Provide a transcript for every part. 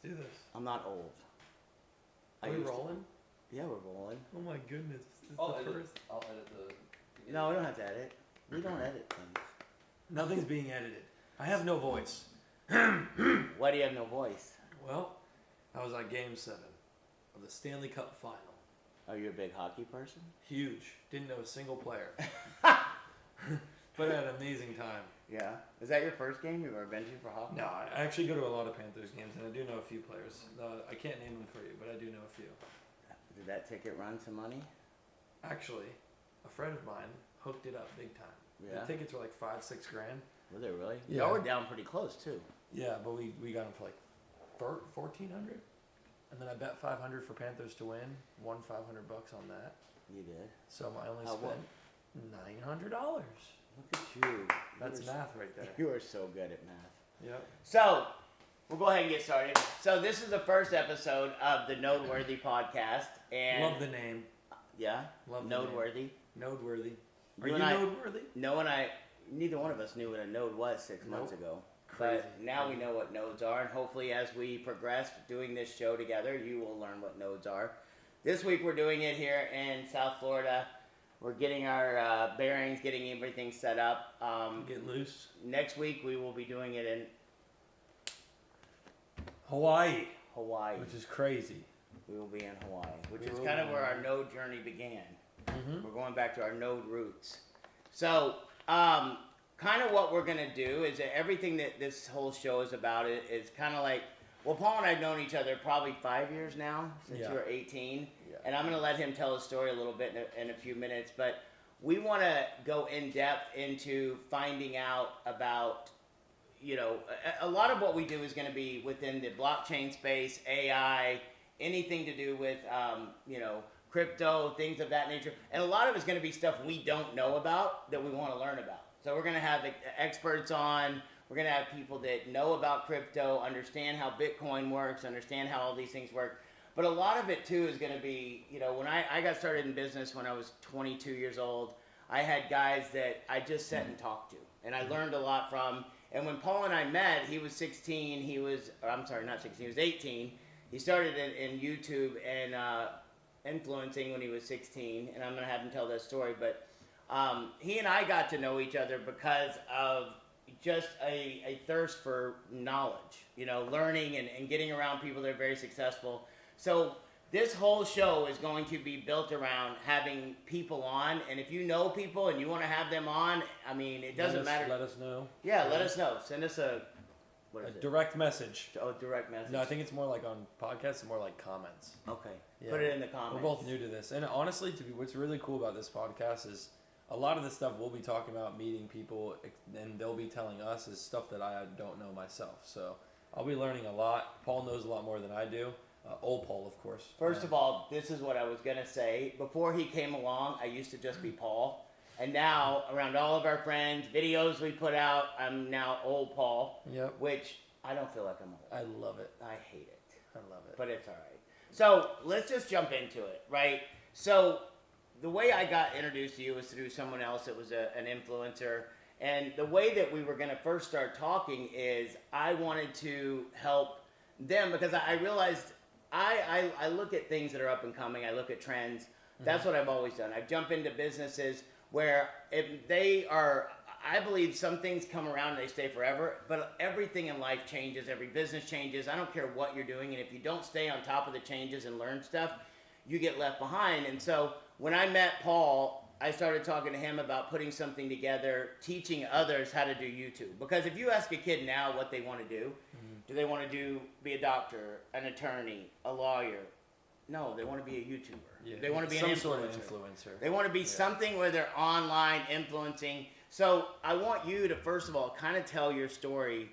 do this. I'm not old. Are we rolling? Yeah, we're rolling. Oh my goodness. It's I'll the edit. first. I'll edit the. No, we don't have to edit. We don't edit things. Nothing's being edited. I have no voice. Why do you have no voice? Well, I was at Game 7 of the Stanley Cup Final. Are you a big hockey person? Huge. Didn't know a single player. But I had an amazing time. Yeah. Is that your first game you've ever been to for hockey? No, I actually go to a lot of Panthers games, and I do know a few players. I can't name them for you, but I do know a few. Did that ticket run some money? Actually, a friend of mine hooked it up big time. Yeah. The tickets were like $5-6 grand. Were they really? Yeah. Y'all were down pretty close too. Yeah, but we got them for like $1,400, and then I bet $500 for Panthers to win. Won $500 on that. You did. So I only How spent $900. Look at you. That's math right there. You are so good at math. Yep. So, we'll go ahead and get started. So, this is the first episode of the Noteworthy podcast. And Love the name. Yeah? Love the Noteworthy. Noteworthy. Are You you and I- noteworthy? No one neither one of us knew what a node was 6 months ago. Crazy. But now we know what nodes are, and hopefully as we progress doing this show together, you will learn what nodes are. This week we're doing it here in South Florida. We're getting our bearings, getting everything set up. Get loose. Next week we will be doing it in Hawaii, Hawaii. which is crazy. We will be in Hawaii, which We is will kind be of in where our Hawaii. node journey began. Mm-hmm. We're going back to our node roots. So, kind of what we're going to do is that everything that this whole show is about is kind of like, well, Paul and I have known each other probably 5 years now, since Yeah. you were 18. Yeah. And I'm going to let him tell his story a little bit in a few minutes. But we want to go in depth into finding out about, you know, a lot of what we do is going to be within the blockchain space, AI, anything to do with, you know, crypto, things of that nature. And a lot of it's going to be stuff we don't know about that we want to learn about. So we're going to have experts on. We're going to have people that know about crypto, understand how Bitcoin works, understand how all these things work. But a lot of it, too, is going to be, you know, when I got started in business when I was 22 years old, I had guys that I just sat and talked to. And I learned a lot from. And when Paul and I met, he was 16. I'm sorry, not 16. He was 18. He started in YouTube and influencing when he was 16. And I'm going to have him tell that story. But he and I got to know each other because of just a thirst for knowledge, you know, learning and getting around people that are very successful. So this whole show is going to be built around having people on. And if you know people and you want to have them on, I mean, it doesn't matter. Let us know. Yeah, let us know. Send us a Direct message. direct message. No, I think it's more like on podcasts, it's more like comments. Okay. Yeah. Put it in the comments. We're both new to this. And honestly, what's really cool about this podcast is a lot of the stuff we'll be talking about, meeting people, and they'll be telling us is stuff that I don't know myself. So I'll be learning a lot. Paul knows a lot more than I do. Old Paul, of course. First of all, this is what I was going to say. Before he came along, I used to just be Paul. And now, around all of our friends, videos we put out, I'm now Old Paul. Yep. Which I don't feel like I'm old. I love it. I hate it. I love it. But it's all right. So let's just jump into it, right? So the way I got introduced to you was through someone else that was an influencer. And the way that we were going to first start talking is I wanted to help them because I realized I look at things that are up and coming. I look at trends. That's what I've always done. I jump into businesses where if they are, I believe some things come around and they stay forever, but everything in life changes. Every business changes. I don't care what you're doing. And if you don't stay on top of the changes and learn stuff, you get left behind. And so when I met Paul, I started talking to him about putting something together, teaching others how to do YouTube. Because if you ask a kid now what they want to do, do they want to be a doctor, an attorney, a lawyer? No, they want to be a YouTuber. Yeah. They want to be some an sort of influencer. influencer. They want to be something where they're online influencing. So I want you to, first of all, kind of tell your story.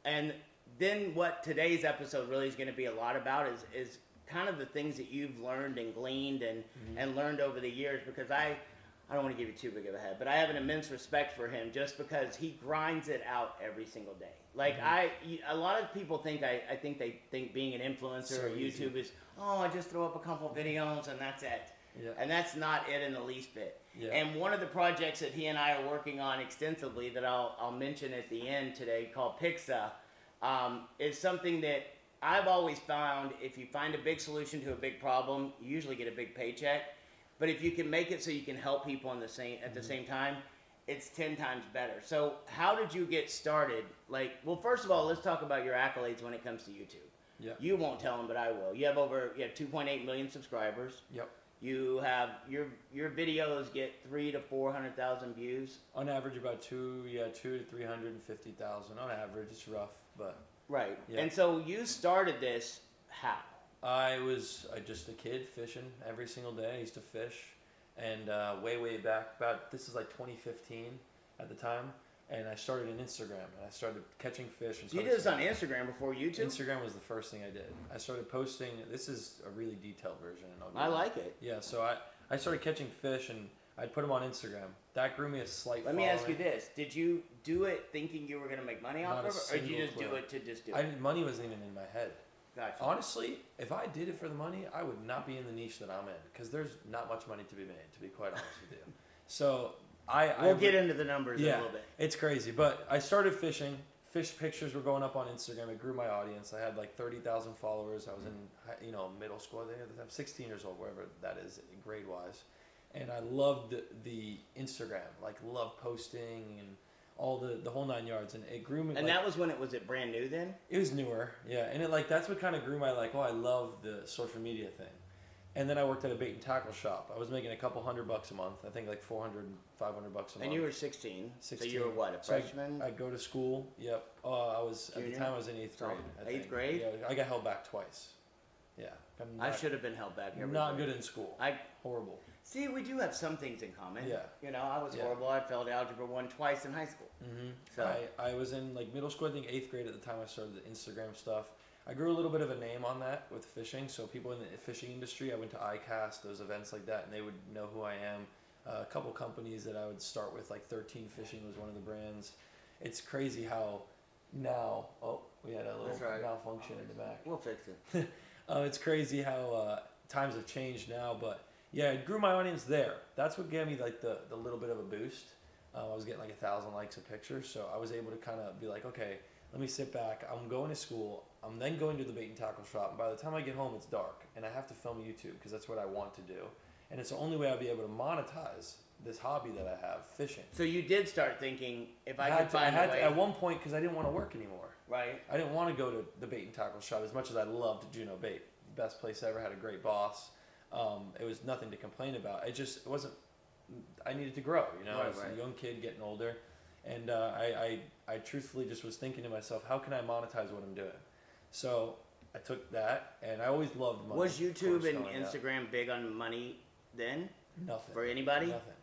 And then what today's episode really is going to be a lot about is kind of the things that you've learned and gleaned and learned over the years. Because I don't want to give you too big of a head, but I have an immense respect for him just because he grinds it out every single day. Like a lot of people think I think they think being an influencer or YouTube is, oh, I just throw up a couple videos and that's it. Yeah. And that's not it in the least bit. Yeah. And one of the projects that he and I are working on extensively that I'll mention at the end today called Pixa is something that I've always found if you find a big solution to a big problem, you usually get a big paycheck. But if you can make it so you can help people at the same time, it's 10 times better. So how did you get started? Like, well, first of all, let's talk about your accolades when it comes to YouTube. Yeah. You won't tell them, but I will. You have 2.8 million subscribers. Yep. You have your videos get 300,000 to 400,000 views on average. About 2 to 350,000 on average. It's rough, but right. Yeah. And so you started this how? I was just a kid fishing every single day. I used to fish, and way back, this is like 2015 at the time, and I started an Instagram, and I started catching fish. And you did this on Instagram before YouTube? Instagram was the first thing I did. I started posting. This is a really detailed version. And I like it. Yeah, so I started catching fish, and I'd put them on Instagram. That grew me a slight Let me ask you this. Did you do it thinking you were going to make money off of it, or did you just do it to just do it? Money wasn't even in my head. Gotcha. Honestly, if I did it for the money, I would not be in the niche that I'm in, because there's not much money to be made, to be quite honest with you. So we'll get into the numbers in a little bit. It's crazy, but I started fishing. Fish pictures were going up on Instagram. It grew my audience. I had like 30,000 followers. I was in middle school. I think at the time, 16 years old, wherever that is grade wise, and I loved the Instagram. Like loved posting and all the whole 9 yards, and it grew me. And that was when it was brand new then? It was newer, yeah, and that's what kind of grew my I love the social media thing. And then I worked at a bait and tackle shop. I was making a couple $100 a month. I think like $400, $500 a month. And you were 16. 16. So you were what, a freshman? I go to school. Yep. I was Junior? At the time I was in 8th grade. I think. 8th grade? Yeah, I got held back twice. Yeah. I should have been held back. Not good in school. Horrible. See, we do have some things in common. Yeah. I was horrible. I failed Algebra 1 twice in high school. Mm-hmm. So I was in middle school. I think 8th grade at the time I started the Instagram stuff. I grew a little bit of a name on that with fishing. So people in the fishing industry, I went to ICAST, those events like that, and they would know who I am. A couple companies that I would start with, like 13 Fishing was one of the brands. It's crazy how now, we had a little malfunction in the back. We'll fix it. It's crazy how times have changed now, but yeah, it grew my audience there. That's what gave me the little bit of a boost. I was getting 1,000 likes a picture, so I was able to kind of be like, okay, let me sit back. I'm going to school. I'm then going to the bait and tackle shop. And by the time I get home, it's dark, and I have to film YouTube because that's what I want to do. And it's the only way I'll be able to monetize this hobby that I have, fishing. So you did start thinking, if I could find a way. At one point, because I didn't want to work anymore. Right. I didn't want to go to the bait and tackle shop as much as I loved Juneau Bait. Best place ever. Had a great boss. It was nothing to complain about. It wasn't. I needed to grow. I was a young kid getting older, and I truthfully just was thinking to myself, how can I monetize what I'm doing? So I took that, and I always loved money. Was YouTube and Instagram big on money then? Nothing. For anybody? Nothing.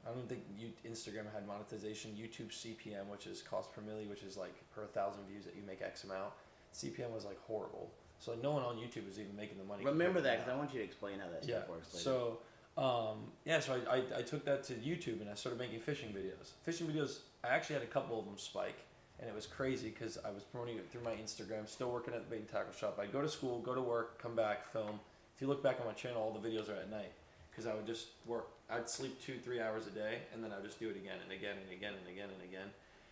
I don't think Instagram had monetization. YouTube CPM, which is cost per milli, which is like per 1,000 views that you make X amount. CPM was horrible. So no one on YouTube was even making the money. Remember that, because I want you to explain how that stuff works later. So, so I took that to YouTube, and I started making fishing videos. Fishing videos, I actually had a couple of them spike, and it was crazy because I was promoting it through my Instagram, still working at the bait and tackle shop. I'd go to school, go to work, come back, film. If you look back on my channel, all the videos are at night because I would just work. I'd sleep 2-3 hours a day, and then I'd just do it again and again and again and again and again.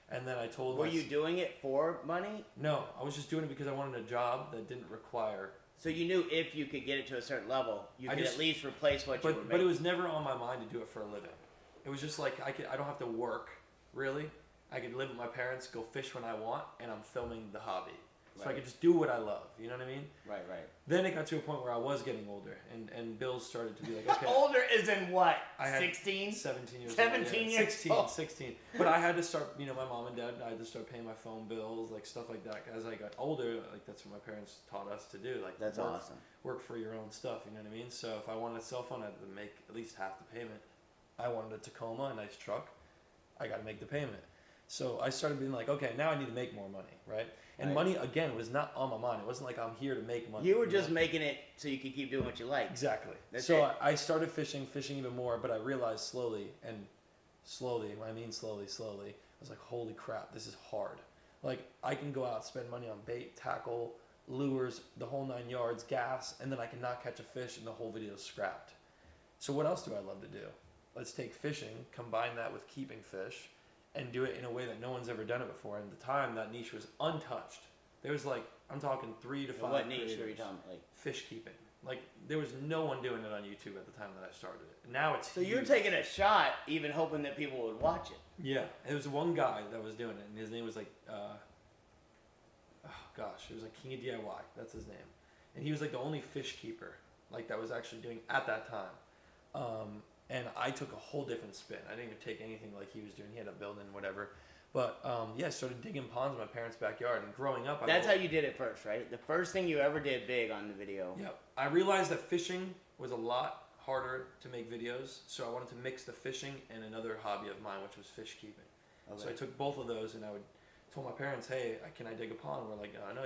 And then I told Were you doing it for money? No, I was just doing it because I wanted a job that didn't require. So you knew if you could get it to a certain level, you could at least replace what you were making. But it was never on my mind to do it for a living. It was just I don't have to work, really. I could live with my parents, go fish when I want, and I'm filming the hobby. So I could just do what I love, you know what I mean? Right. Then it got to a point where I was getting older, and bills started to be like, okay. Older is in what? I had 16? 17 years 17 old. years 16, old. 16. But I had to start, my mom and dad, I had to start paying my phone bills, stuff like that. As I got older, that's what my parents taught us to do. That's awesome. Work for your own stuff, you know what I mean? So if I wanted a cell phone, I had to make at least half the payment. I wanted a Tacoma, a nice truck. I got to make the payment. So I started being okay, now I need to make more money, right? And money, again, was not on my mind. It wasn't like I'm here to make money. You were just making it so you could keep doing what you like. Exactly. That's so it. I started fishing even more, but I realized slowly, when I mean slowly, I was like, holy crap, this is hard. I can go out, spend money on bait, tackle, lures, the whole 9 yards, gas, and then I can not catch a fish and the whole video is scrapped. So what else do I love to do? Let's take fishing, combine that with keeping fish, and do it in a way that no one's ever done it before. And at the time, that niche was untouched. There was like, I'm talking 3 to 5 What niche creators. are you talking? Like Fish keeping. Like, there was no one doing it on YouTube at the time that I started it. Now it's so you're huge. taking a shot, even hoping that people would watch it. Yeah, it was one guy that was doing it, and his name was like, it was like King of DIY. That's his name, and he was like the only fish keeper like that was actually doing at that time. And I took a whole different spin. I didn't even take anything like he was doing. He had a building, whatever. But I started digging ponds in my parents' backyard. And growing up, That's how you did it first, right? The first thing you ever did big on the video. Yeah, I realized that fishing was a lot harder to make videos, so I wanted to mix the fishing and another hobby of mine, which was fish keeping. Okay. So I took both of those, and I told my parents, "Hey, can I dig a pond?" We're like, "No,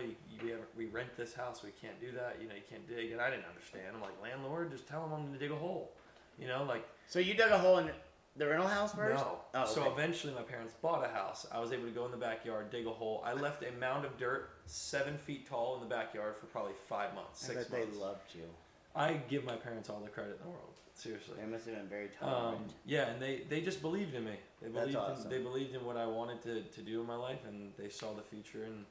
we rent this house. We can't do that. You can't dig." And I didn't understand. I'm like, "Landlord, just tell him I'm going to dig a hole." Like. So you dug a hole in the rental house first? No. Oh, okay. So eventually my parents bought a house. I was able to go in the backyard, dig a hole. I left a mound of dirt 7 feet tall in the backyard for probably 5 months, 6 months. I bet they loved you. I give my parents all the credit in the world. Seriously. They must have been very tolerant. Yeah, and they just believed in me. That's awesome. They believed in what I wanted to do in my life, and they saw the future. And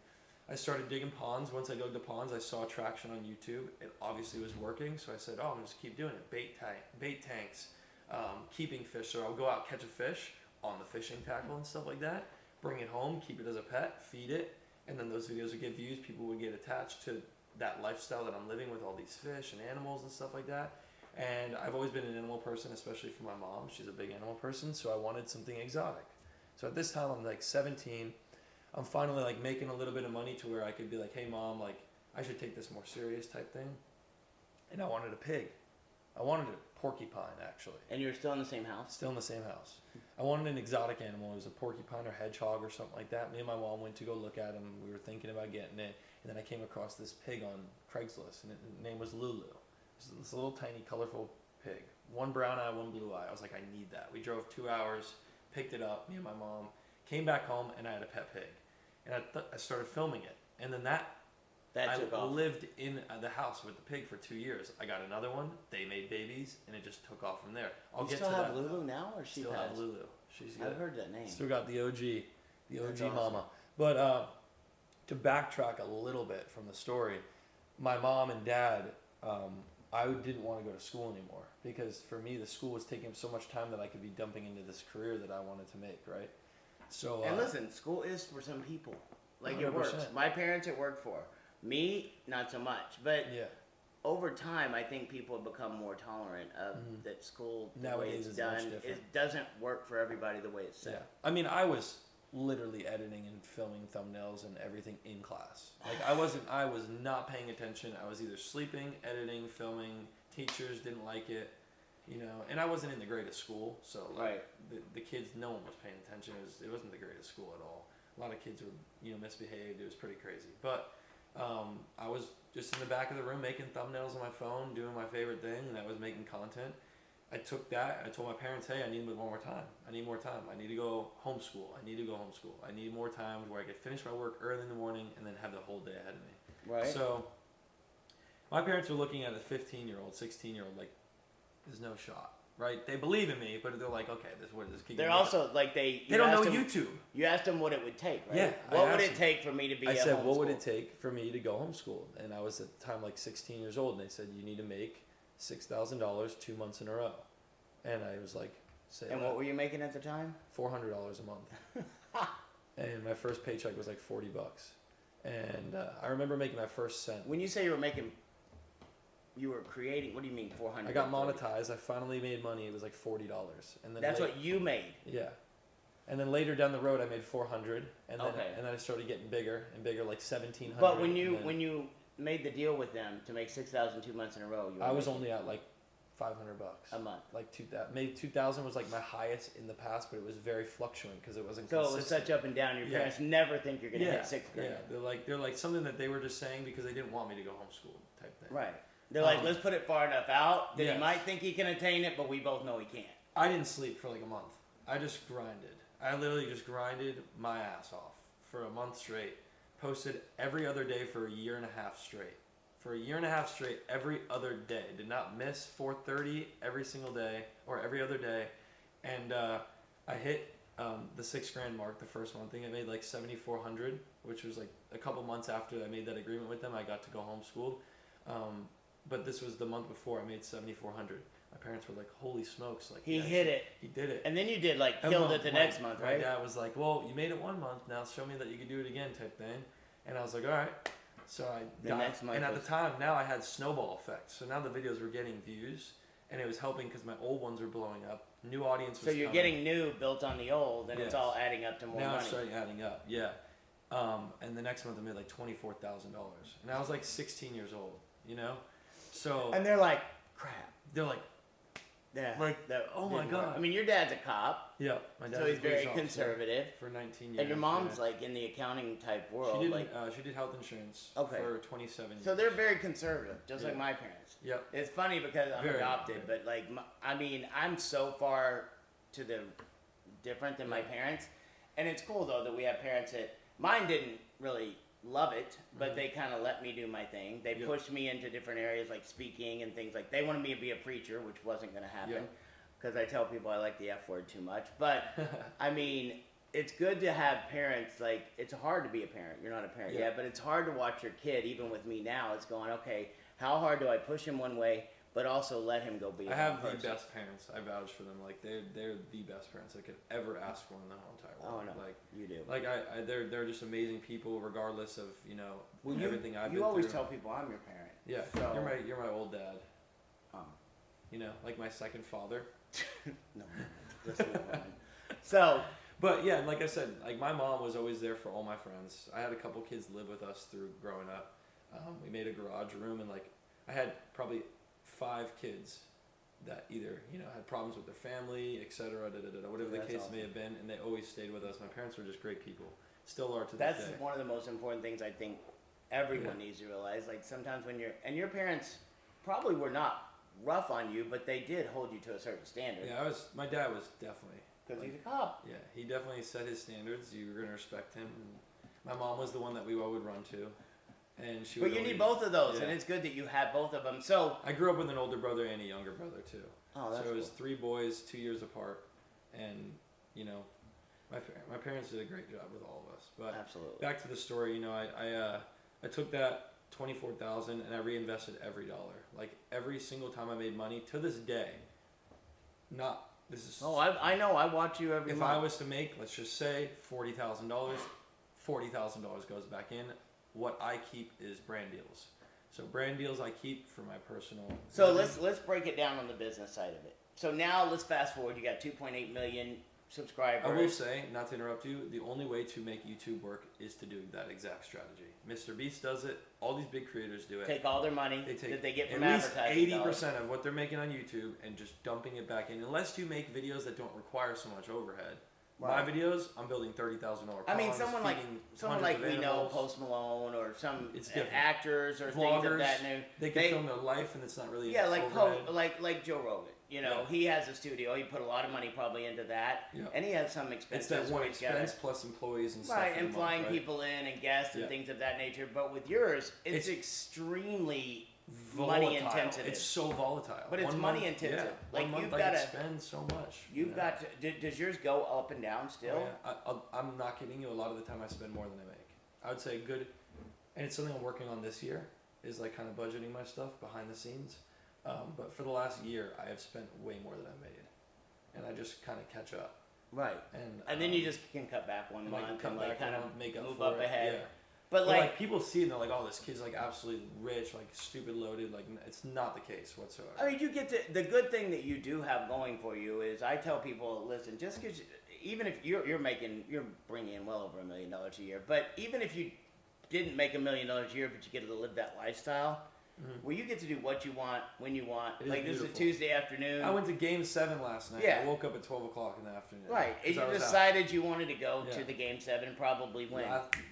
I started digging ponds. Once I dug the ponds, I saw traction on YouTube. It obviously was working, so I said, I'm going to just keep doing it. Bait tanks. Keeping fish, so I'll go out, catch a fish on the fishing tackle and stuff like that, bring it home, keep it as a pet, feed it, and then those videos would get views. People would get attached to that lifestyle that I'm living with all these fish and animals and stuff like that. And I've always been an animal person, especially for my mom. She's a big animal person, so I wanted something exotic. So at this time, I'm like 17. I'm finally like making a little bit of money to where I could be like, hey mom, like I should take this more serious type thing. And I wanted a pig. I wanted a porcupine, actually. And you were still in the same house? Still in the same house. I wanted an exotic animal. It was a porcupine or hedgehog or something like that. Me and my mom went to go look at him. We were thinking about getting it. And then I came across this pig on Craigslist, and his name was Lulu. It was this little tiny, colorful pig. One brown eye, one blue eye. I was like, I need that. We drove 2 hours, picked it up, me and my mom, came back home, and I had a pet pig. And I started filming it. And then I lived in the house with the pig for 2 years. I got another one. They made babies, and it just took off from there. You still have Lulu now, or she still have Lulu? I've heard that name. Still got the OG awesome. mama. But to backtrack a little bit from the story, my mom and dad, I didn't want to go to school anymore because for me the school was taking so much time that I could be dumping into this career that I wanted to make, right? So and listen, school is for some people. Like 100%. It works. 100%. My parents it worked for. Me, not so much. But yeah. Over time, I think people have become more tolerant of that school, the nowadays way it's done. It doesn't work for everybody the way it's set. Yeah. I mean, I was literally editing and filming thumbnails and everything in class. Like, I was not paying attention. I was either sleeping, editing, filming. Teachers didn't like it, and I wasn't in the greatest school. So, like, the kids, no one was paying attention. It wasn't the greatest school at all. A lot of kids were, misbehaved. It was pretty crazy. But I was just in the back of the room making thumbnails on my phone, doing my favorite thing, and that was making content. I took that, I told my parents, hey, I need one more time. I need more time. I need to go homeschool. I need more time where I could finish my work early in the morning and then have the whole day ahead of me. Right. So my parents were looking at a 15-year-old, 16-year-old, like, there's no shot. Right, they believe in me, but they're like, okay, this kid. They're also like they don't know YouTube. You asked them what it would take, right? Yeah. What would it take for me to be? I said, what would it take for me to go homeschool? And I was at the time like 16 years old, and they said you need to make $6,000 2 months in a row, and I was like, say. And what were you making at the time? $400 a month. And my first paycheck was like $40, and I remember making my first cent. When you say you were creating. What do you mean 400? I got monetized. I finally made money. It was like $40, and then that's what you made. Yeah, and then later down the road, I made 400, and then I started getting bigger and bigger, like 1,700. But when you made the deal with them to make 6,000 2 months in a row, I was only at like $500 a month. Like 2,000, maybe 2,000 was like my highest in the past, but it was very fluctuant because it wasn't. So consistent. It was such up and down. Your parents never think you're gonna hit $6,000. Yeah, they're like something that they were just saying because they didn't want me to go homeschool type thing. Right. They're like, let's put it far enough out that he might think he can attain it, but we both know he can't. I didn't sleep for like a month. I just grinded. I literally just grinded my ass off for a month straight. Posted every other day for a year and a half straight. For a year and a half straight, every other day. Did not miss 4:30 every single day or every other day. And I hit the $6,000 mark the first month thing. I made like $7,400, which was like a couple months after I made that agreement with them. I got to go homeschooled. But this was the month before I made $7,400. My parents were like, "Holy smokes!" Like he hit it. He did it. And then you did like killed it the next month, right? My dad was like, "Well, you made it one month. Now show me that you could do it again," type thing. And I was like, "All right." So next month. And at the time, now I had snowball effect. So now the videos were getting views, and it was helping because my old ones were blowing up. New audience was. So you're getting new built on the old, and it's all adding up to more money. Now it's starting adding up. Yeah. And the next month I made like $24,000, and I was like 16 years old. You know. So. And they're like, "Crap." They're like. Yeah. Like, oh my God. I mean, your dad's a cop. Yeah, my dad's so he's very conservative. For 19 years. And your mom's like in the accounting type world. She did health insurance for 27 years. So they're very conservative, just like my parents. Yep. It's funny because I'm adopted, but like, I mean, I'm so far to the different than my parents. And it's cool though that we have parents that, mine didn't really love it, but they kind of let me do my thing. They pushed me into different areas like speaking and things like. They wanted me to be a preacher, which wasn't going to happen because I tell people I like the F word too much. But I mean, it's good to have parents. Like, it's hard to be a parent. You're not a parent yet, but it's hard to watch your kid. Even with me now, it's going, okay, how hard do I push him one way, but also let him go be? I have the best parents. I vouch for them. Like they're the best parents I could ever ask for in the whole entire world. Oh no, like you do. Like they're just amazing people, regardless of everything I've been through. You always tell people I'm your parent. Yeah, so, you're my old dad. Like my second father. No, listen. So. But yeah, like I said, like my mom was always there for all my friends. I had a couple kids live with us through growing up. We made a garage room, and like I had probably 5 kids that either had problems with their family, etc., whatever the case may have been, and they always stayed with us. My parents were just great people, still are to this day. That's one of the most important things I think everyone needs to realize. Like sometimes when your parents probably were not rough on you, but they did hold you to a certain standard. Yeah, my dad was definitely. Because he's a cop. Yeah, he definitely set his standards. You were going to respect him. And my mom was the one that we all would run to. And she. But you need both of those, and it's good that you have both of them. So I grew up with an older brother and a younger brother too. Oh, that's so it was cool. 3 boys, 2 years apart, and my parents did a great job with all of us. But absolutely. Back to the story, I took that $24,000 and I reinvested every dollar. Like every single time I made money to this day. I know. I watch you every month. If I was to make, let's just say, $40,000, $40,000 goes back in. What I keep is brand deals. So brand deals I keep for my personal. So let's break it down on the business side of it. So now let's fast forward. You got 2.8 million subscribers. I will say, not to interrupt you, the only way to make YouTube work is to do that exact strategy. Mr. Beast does it. All these big creators do it. Take all their money that they get from at least advertising. 80% of what they're making on YouTube and just dumping it back in. Unless you make videos that don't require so much overhead. Right. My videos, I'm building $30,000. I mean, someone like we know, Post Malone, or some actors or vloggers, things of that nature. They can film their life, and it's not really like Joe Rogan. He has a studio. He put a lot of money probably into that, and he has some expenses. It's that one expense plus employees and stuff. Right, and flying people in and guests and things of that nature. But with yours, it's extremely money intensive. It's so volatile. But it's money intensive. Yeah. Like you've got to spend so much. You've got to. Does yours go up and down still? Oh, yeah. I'm not kidding you. A lot of the time, I spend more than I make. I would say good, and it's something I'm working on this year. Is like kind of budgeting my stuff behind the scenes. But for the last year, I have spent way more than I've made, and I just kind of catch up. Right. And then you just can cut back one month and kind of make move up ahead. Yeah. But like people see it and they're like, oh, this kid's like absolutely rich, like stupid loaded. Like it's not the case whatsoever. I mean, you get to the good thing that you do have going for you is I tell people, listen, just because even if you're bringing in well over $1 million a year, but even if you didn't make $1 million a year, but you get to live that lifestyle. Mm-hmm. Where you get to do what you want when you want. Like this is a Tuesday afternoon. I went to Game 7 last night. Yeah. I woke up at 12 o'clock in the afternoon. Right. And you decided you wanted to go to the Game 7 and probably win.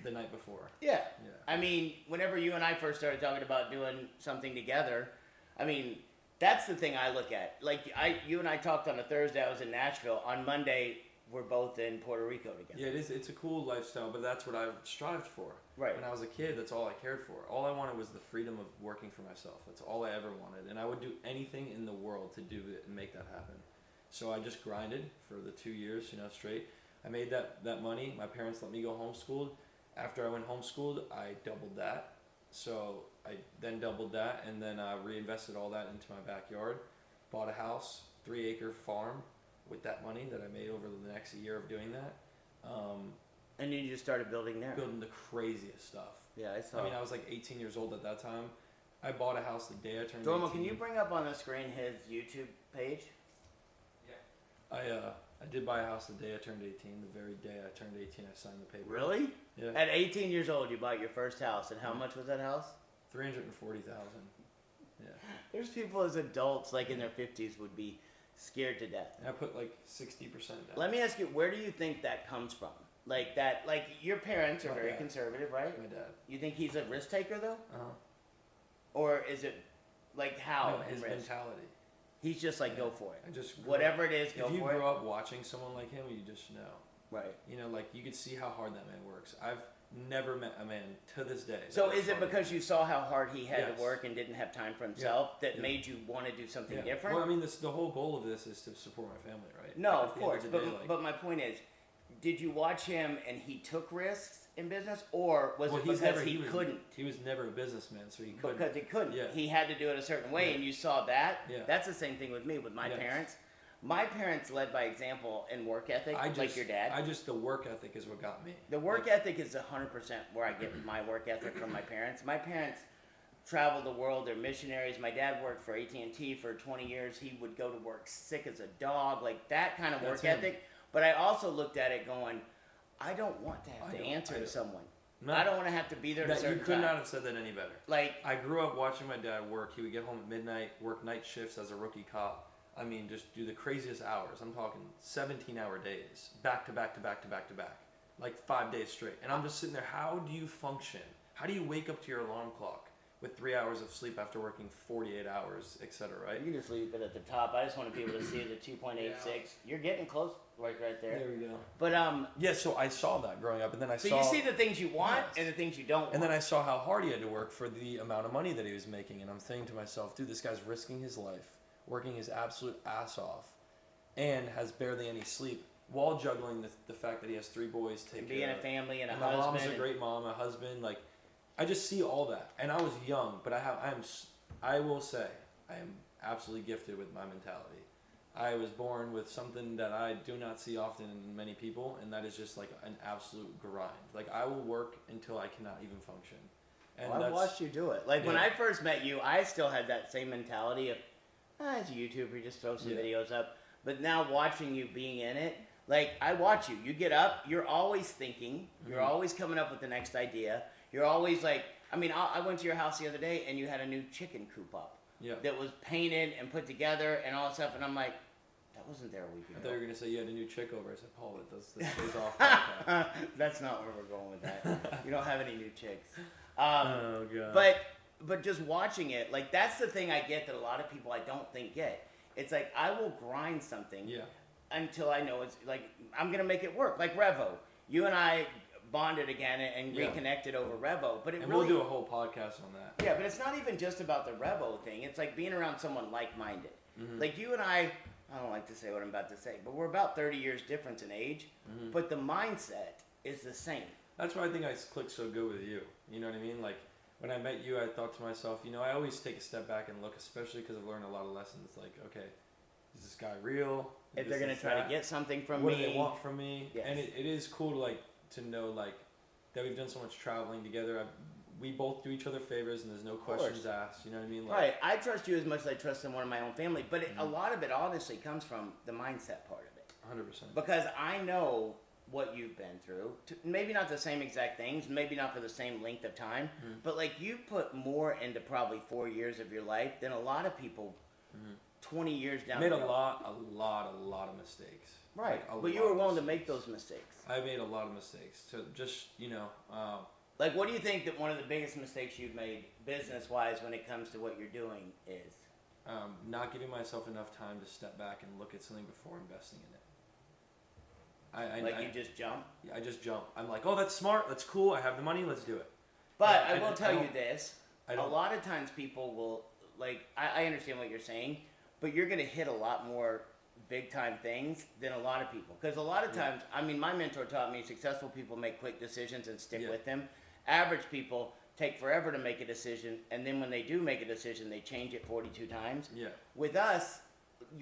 The night before. Yeah. I mean, whenever you and I first started talking about doing something together, I mean, that's the thing I look at. Like you and I talked on a Thursday. I was in Nashville. On Monday, we're both in Puerto Rico together. Yeah, it is. It's a cool lifestyle, but that's what I strived for. Right. When I was a kid, that's all I cared for. All I wanted was the freedom of working for myself. That's all I ever wanted. And I would do anything in the world to do it and make that happen. So I just grinded for the 2 years, straight. I made that money. My parents let me go homeschooled. After I went homeschooled, I doubled that. So I then doubled that, and then reinvested all that into my backyard. Bought a house, 3-acre farm with that money that I made over the next year of doing that. And you just started building there. Building the craziest stuff. Yeah, I saw. I mean, I was like 18 years old at that time. I bought a house the day I turned Dormo, 18. can you bring up on the screen his YouTube page? I did buy a house the day I turned 18. The very day I turned 18, I signed the paper. Really? Yeah. At 18 years old, you bought your first house, and how much was that house? $340,000. Yeah. There's people as adults, like in their 50s, would be scared to death. And I put like 60% down. Let me ask you, where do you think that comes from? Like that, like your parents are My very dad. conservative, right? My dad. You think he's a risk taker though, Uh-huh. or is it like how No, in his risk? mentality. He's just like go for it. I just Whatever it is, go if you for it. grow up watching someone like him, you just know. Right. You know, like you could see how hard that man works. I've never met a man to this day. that So works is it harder. because you saw how hard he had Yes. to work and didn't have time for himself that Yeah. made you want to do something Yeah. different? Well, I mean, the whole goal of this is to support my family, right? No, Like, at of the end course. the But, day, like- but my point is, did you watch him and he took risks in business, or was well, it he's because never, he was, couldn't? He was never a businessman, so he couldn't. Because he couldn't. Yeah. He had to do it a certain way, Yeah. and you saw that. Yeah. That's the same thing with me, with my Yes. parents. My parents led by example in work ethic, like your dad. the work ethic is what got me. The work ethic is 100% where I get my work ethic from my parents. My parents traveled the world. They're missionaries. My dad worked for AT&T for 20 years. He would go to work sick as a dog, like that kind of That's work him. ethic. But I also looked at it going, I don't want to have I to don't- answer I to don't- someone. No, I don't want to have to be there at a that certain you could time. not have said that any better. Like, I grew up watching my dad work. He would get home at midnight, work night shifts as a rookie cop. I mean, just do the craziest hours. I'm talking 17-hour days, back to back to back to back to back, like 5 days straight. And I'm just sitting there. How do you function? How do you wake up to your alarm clock with 3 hours of sleep after working 48 hours, etc. Right? you can just leave it at the top. I just want people to see the 2.86. You're getting close, right there. There we go. But Yeah, so I saw that growing up, and then I so saw. you see the things you want Yes. and the things you don't want. And then I saw how hard he had to work for the amount of money that he was making, and I'm thinking to myself, dude, this guy's risking his life, working his absolute ass off, and has barely any sleep while juggling the fact that he has 3 boys to take and care being a of. family and a And my husband. mom's a great mom, a husband. Like, I just see all that, and I was young, but I will say, I am absolutely gifted with my mentality. I was born with something that I do not see often in many people, and that is just like an absolute grind. Like, I will work until I cannot even function. And Well, I've watched you do it. Like when Yeah. I first met you, I still had that same mentality of, it's a YouTuber, just throw some Yeah. videos up. But now watching you being in it, like I watch you. You get up, you're always thinking, you're Mhm. always coming up with the next idea. You're always like, I mean, I went to your house the other day and you had a new chicken coop up Yeah. that was painted and put together and all that stuff. And I'm like, that wasn't there a week I thought ago. you were gonna say you had a new chick over. I said, Paul, that stays off. podcast." That's not where we're going with that. You don't have any new chicks. Oh god. But just watching it, like that's the thing I get that a lot of people I don't think get. It's like I will grind something yeah. until I know it's like I'm gonna make it work. Like REVO, you and I bonded again and Yeah. reconnected over REVO. But it And really, we'll do a whole podcast on that. yeah. But it's not even just about the REVO thing. It's like being around someone like-minded. Mhm. Like you and I don't like to say what I'm about to say, but we're about 30 years difference in age. Mhm. But the mindset is the same. That's why I think I clicked so good with you. You know what I mean? Like, when I met you, I thought to myself, you know, I always take a step back and look, especially because I've learned a lot of lessons. Like, okay, is this guy real? If Is they're gonna this try that? to get something from what me, do they want from me? Yes. And it is cool to like to know like that we've done so much traveling together. We both do each other favors, and there's no course. questions asked. You know what I mean? Like, right, I trust you as much as I trust someone in my own family, but a Mhm. lot of it honestly comes from the mindset part of it. 100%. Because I know what you've been through. Maybe not the same exact things, maybe not for the same length of time, Mhm. but like you put more into probably 4 years of your life than a lot of people Mhm. 20 years down Made the a road. lot of mistakes. Right, Like, a but you lot were of willing to mistakes. make those mistakes. I made a lot of mistakes. To just, you know, Like, what do you think that one of the biggest mistakes you've made business-wise when it comes to what you're doing is? not giving myself enough time to step back and look at something before investing in it. You just jump? I just jump. I'm like, oh, that's smart. That's cool. I have the money. Let's do it. But Yeah, I will I tell you don't- this. I A don't. lot of times people will, like, I understand what you're saying, but you're going to hit a lot more big time things than a lot of people. Because a lot of times, I mean, my mentor taught me successful people make quick decisions and stick with them. Average people take forever to make a decision, and then when they do make a decision, they change it 42 times. Yeah. With us,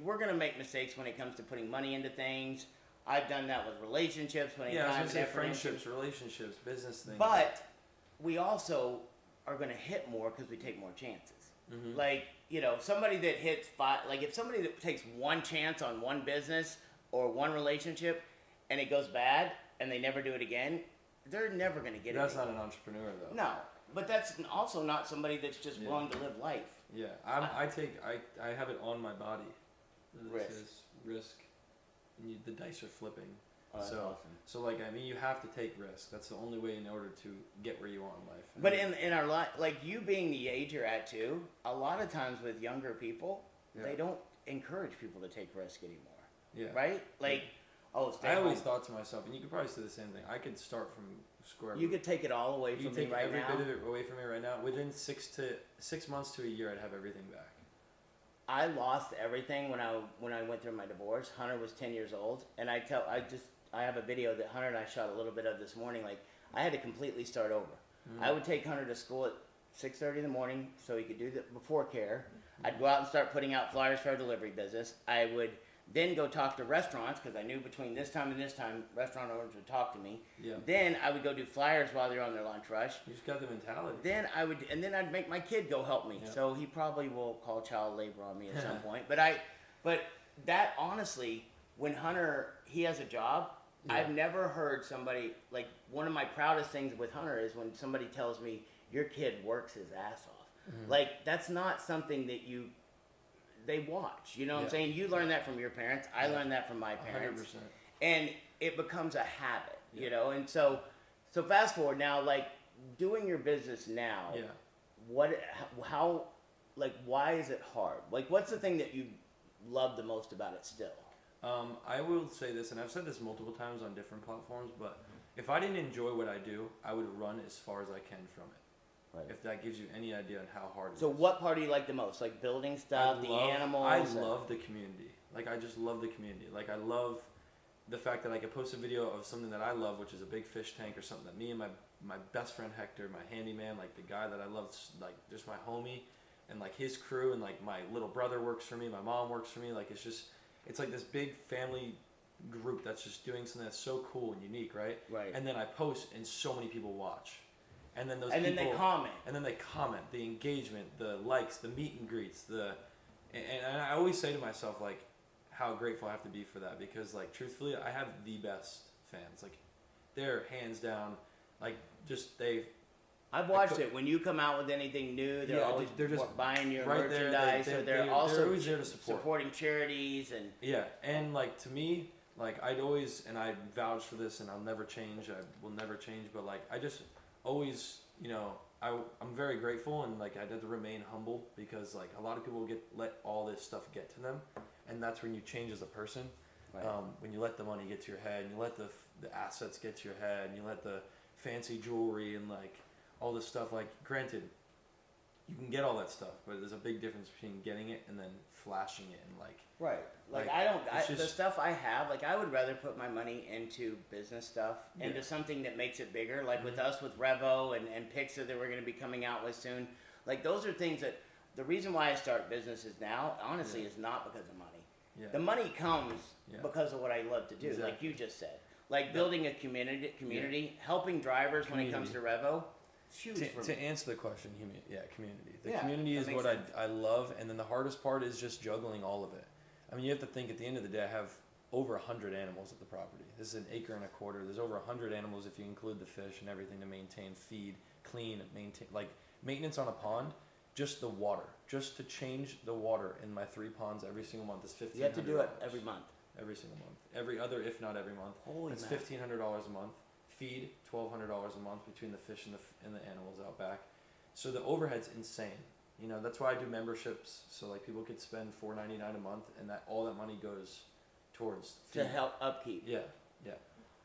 we're going to make mistakes when it comes to putting money into things. I've done that with relationships. Putting I was time going to say and effort friendships, relationships, business things. But we also are going to hit more because we take more chances. Mm-hmm. Like, you know, somebody that hits five, like if somebody that takes one chance on one business or one relationship and it goes bad and they never do it again, they're never going to get it. That's not an entrepreneur, though. No, but that's also not somebody that's just willing to live life. Yeah, I have it on my body. This is risk. And the dice are flipping. Oh, that's awesome. So like, I mean, you have to take risks. That's the only way in order to get where you want in life. But in our life, like you being the age you're at too, a lot of times with younger people, they don't encourage people to take risk anymore. Yeah. Right? Like, I always thought to myself, and you could probably say the same thing. I could start from square. You could take it all away from me right now. You take every bit of it away from me right now. Within 6 months to a year, I'd have everything back. I lost everything when I went through my divorce. Hunter was 10 years old, and I have a video that Hunter and I shot a little bit of this morning. Like, I had to completely start over. I would take Hunter to school at 6:30 in the morning so he could do the before care. I'd go out and start putting out flyers for our delivery business. I would then go talk to restaurants because I knew between this time and this time, restaurant owners would talk to me. Yeah. Then I would go do flyers while they're on their lunch rush. You just got the mentality. Then I'd make my kid go help me. Yeah. So he probably will call child labor on me at some point. But that honestly, when Hunter, he has a job, I've never heard somebody, like one of my proudest things with Hunter is when somebody tells me your kid works his ass off. Like that's not something that they watch. You know what I'm saying? You learn that from your parents. I learned that from my parents. 100%. And it becomes a habit, you know? And so fast forward now, like doing your business now, why is it hard? Like what's the thing that you love the most about it still? I will say this, and I've said this multiple times on different platforms, but if I didn't enjoy what I do, I would run as far as I can from it. Right. If that gives you any idea on how hard it is. So what part do you like the most? Like building stuff, animals? I love the community. Like I just love the community. Like I love the fact that I could post a video of something that I love, which is a big fish tank or something that me and my best friend Hector, my handyman, like the guy that I love, like just my homie, and like his crew, and like my little brother works for me, my mom works for me. Like it's like this big family group that's just doing something that's so cool and unique, right? Right. And then I post, and so many people watch. And then then they comment. And then they comment. The engagement, the likes, the meet and greets, and I always say to myself, like, how grateful I have to be for that, because, like, truthfully, I have the best fans. Like, they're hands down, like, I've watched it. When you come out with anything new, they're just buying your merchandise, or they're also always there to supporting charities and. Yeah, and like to me, like I'd always, and I vouch for this, and I'll never change. I will never change, but like I just always, you know, I'm very grateful, and like I had to remain humble, because like a lot of people let all this stuff get to them, and that's when you change as a person. Right. When you let the money get to your head, and you let the assets get to your head, and you let the fancy jewelry and like all this stuff. Like, granted, you can get all that stuff, but there's a big difference between getting it and then flashing it and like. Right. Like the stuff I have, like I would rather put my money into business stuff, into something that makes it bigger. Like with us, with REVO and Pixar that we're going to be coming out with soon. Like those are things that, the reason why I start businesses now, honestly, is not because of money. Yeah. The money comes because of what I love to do, like you just said. Like building a community, helping drivers when it comes to REVO. To answer the question, community. The community is what I love, and then the hardest part is just juggling all of it. I mean, you have to think, at the end of the day, I have over 100 animals at the property. This is an acre and a quarter. There's over 100 animals if you include the fish and everything to maintain, feed, clean, maintain. Like, maintenance on a pond, just the water. Just to change the water in my 3 ponds every single month is $1,500. You have to do it every month. Every single month. Every other, if not every month. It's $1,500 a month. Feed $1,200 a month between the fish and the animals out back. So the overhead's insane. You know, that's why I do memberships, so like people could spend $4.99 a month, and that all that money goes towards feed. To help upkeep. Yeah.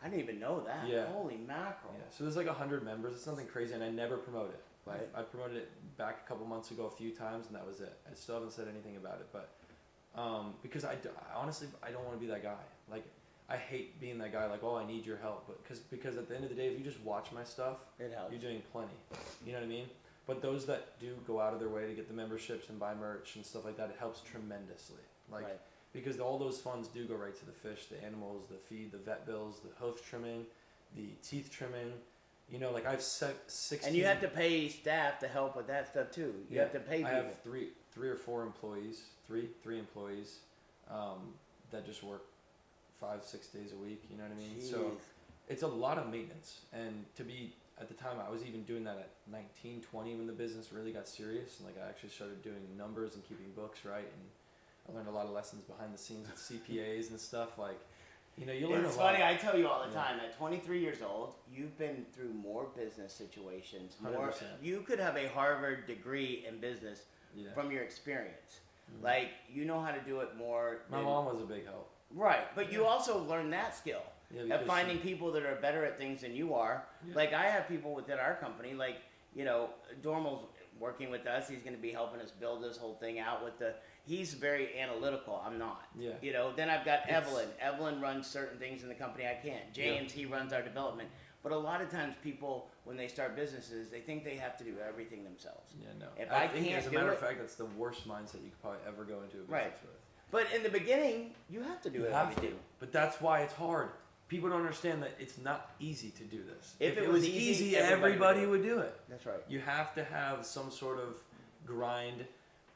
I didn't even know that. Yeah. Holy mackerel. Yeah. So there's like 100 members. It's nothing crazy, and I never promote it. Right. I promoted it back a couple months ago a few times, and that was it. I still haven't said anything about it, but Because honestly, I don't want to be that guy. Like, I hate being that guy, like, oh, I need your help. But because at the end of the day, if you just watch my stuff, It helps. you're doing plenty. You know what I mean? But those that do go out of their way to get the memberships and buy merch and stuff like that, it helps tremendously. Like, Right. because all those funds do go right to the fish, the animals, the feed, the vet bills, the hoof trimming, the teeth trimming. You know, like I've 16. And you have to pay staff to help with that stuff too. You have to pay people. I have three or four employees, three employees, that just work 5-6 days a week. You know what I mean? Jeez. So it's a lot of maintenance. And to be at the time, I was even doing that at 19, 20 when the business really got serious. And like I actually started doing numbers and keeping books right. And I learned a lot of lessons behind the scenes with CPAs and stuff. Like, you know, you learn It's a lot. funny, I tell you all the time, at 23 years old, you've been through more business situations. 100%. You could have a Harvard degree in business from your experience. Mm-hmm. Like, you know how to do it more. My mom was a big help. Right, but you also learn that skill. Yeah, Of finding people that are better at things than you are. Yeah. Like, I have people within our company, like, you know, Dormal's working with us. He's going to be helping us build this whole thing out with he's very analytical. I'm not. Yeah. You know, then I've got Evelyn. Evelyn runs certain things in the company I can't. James, he runs our development. But a lot of times people, when they start businesses, they think they have to do everything themselves. Yeah, no. If I I think, can't as a do matter it- of fact, that's the worst mindset you could probably ever go into a business Right. with. But in the beginning, you have to do You it have to. everything. But that's why it's hard. People don't understand that it's not easy to do this. If it was easy, everybody would do it. That's right. You have to have some sort of grind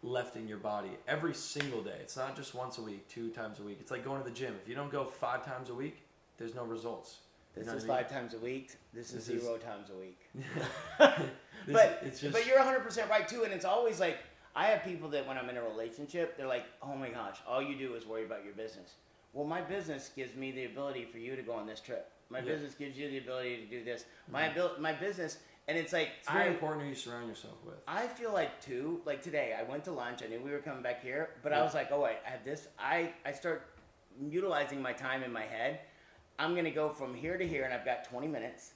left in your body every single day. It's not just once a week, 2 times a week. It's like going to the gym. If you don't go 5 times a week, there's no results. This You know is what I mean? 5 times a week. This is This is- 0 times a week. It's just, But you're 100% right too, and it's always like I have people that when I'm in a relationship, they're like, "Oh my gosh, all you do is worry about your business." Well, my business gives me the ability for you to go on this trip. My business gives you the ability to do this. My business, and it's like it's very important who you surround yourself with. I feel like too, like today, I went to lunch. I knew we were coming back here, but I was like, "Oh wait, I have this." I start utilizing my time in my head. I'm gonna go from here to here, and I've got 20 minutes.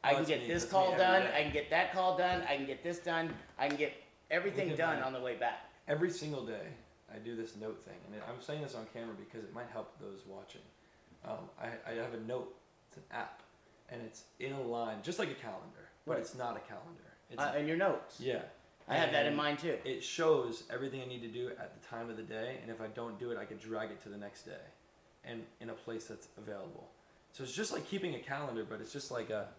I can get this call done. I can get that call done. I can get this done. I can get everything done on the way back. Every single day, I do this note thing, and I'm saying this on camera because it might help those watching. I have a note. It's an app, and it's in a line, just like a calendar, but Right. it's not a calendar. It's And your notes. yeah. I have that in And mind too. It shows everything I need to do at the time of the day, and if I don't do it, I can drag it to the next day, and in a place that's available. So it's just like keeping a calendar, but it's just like a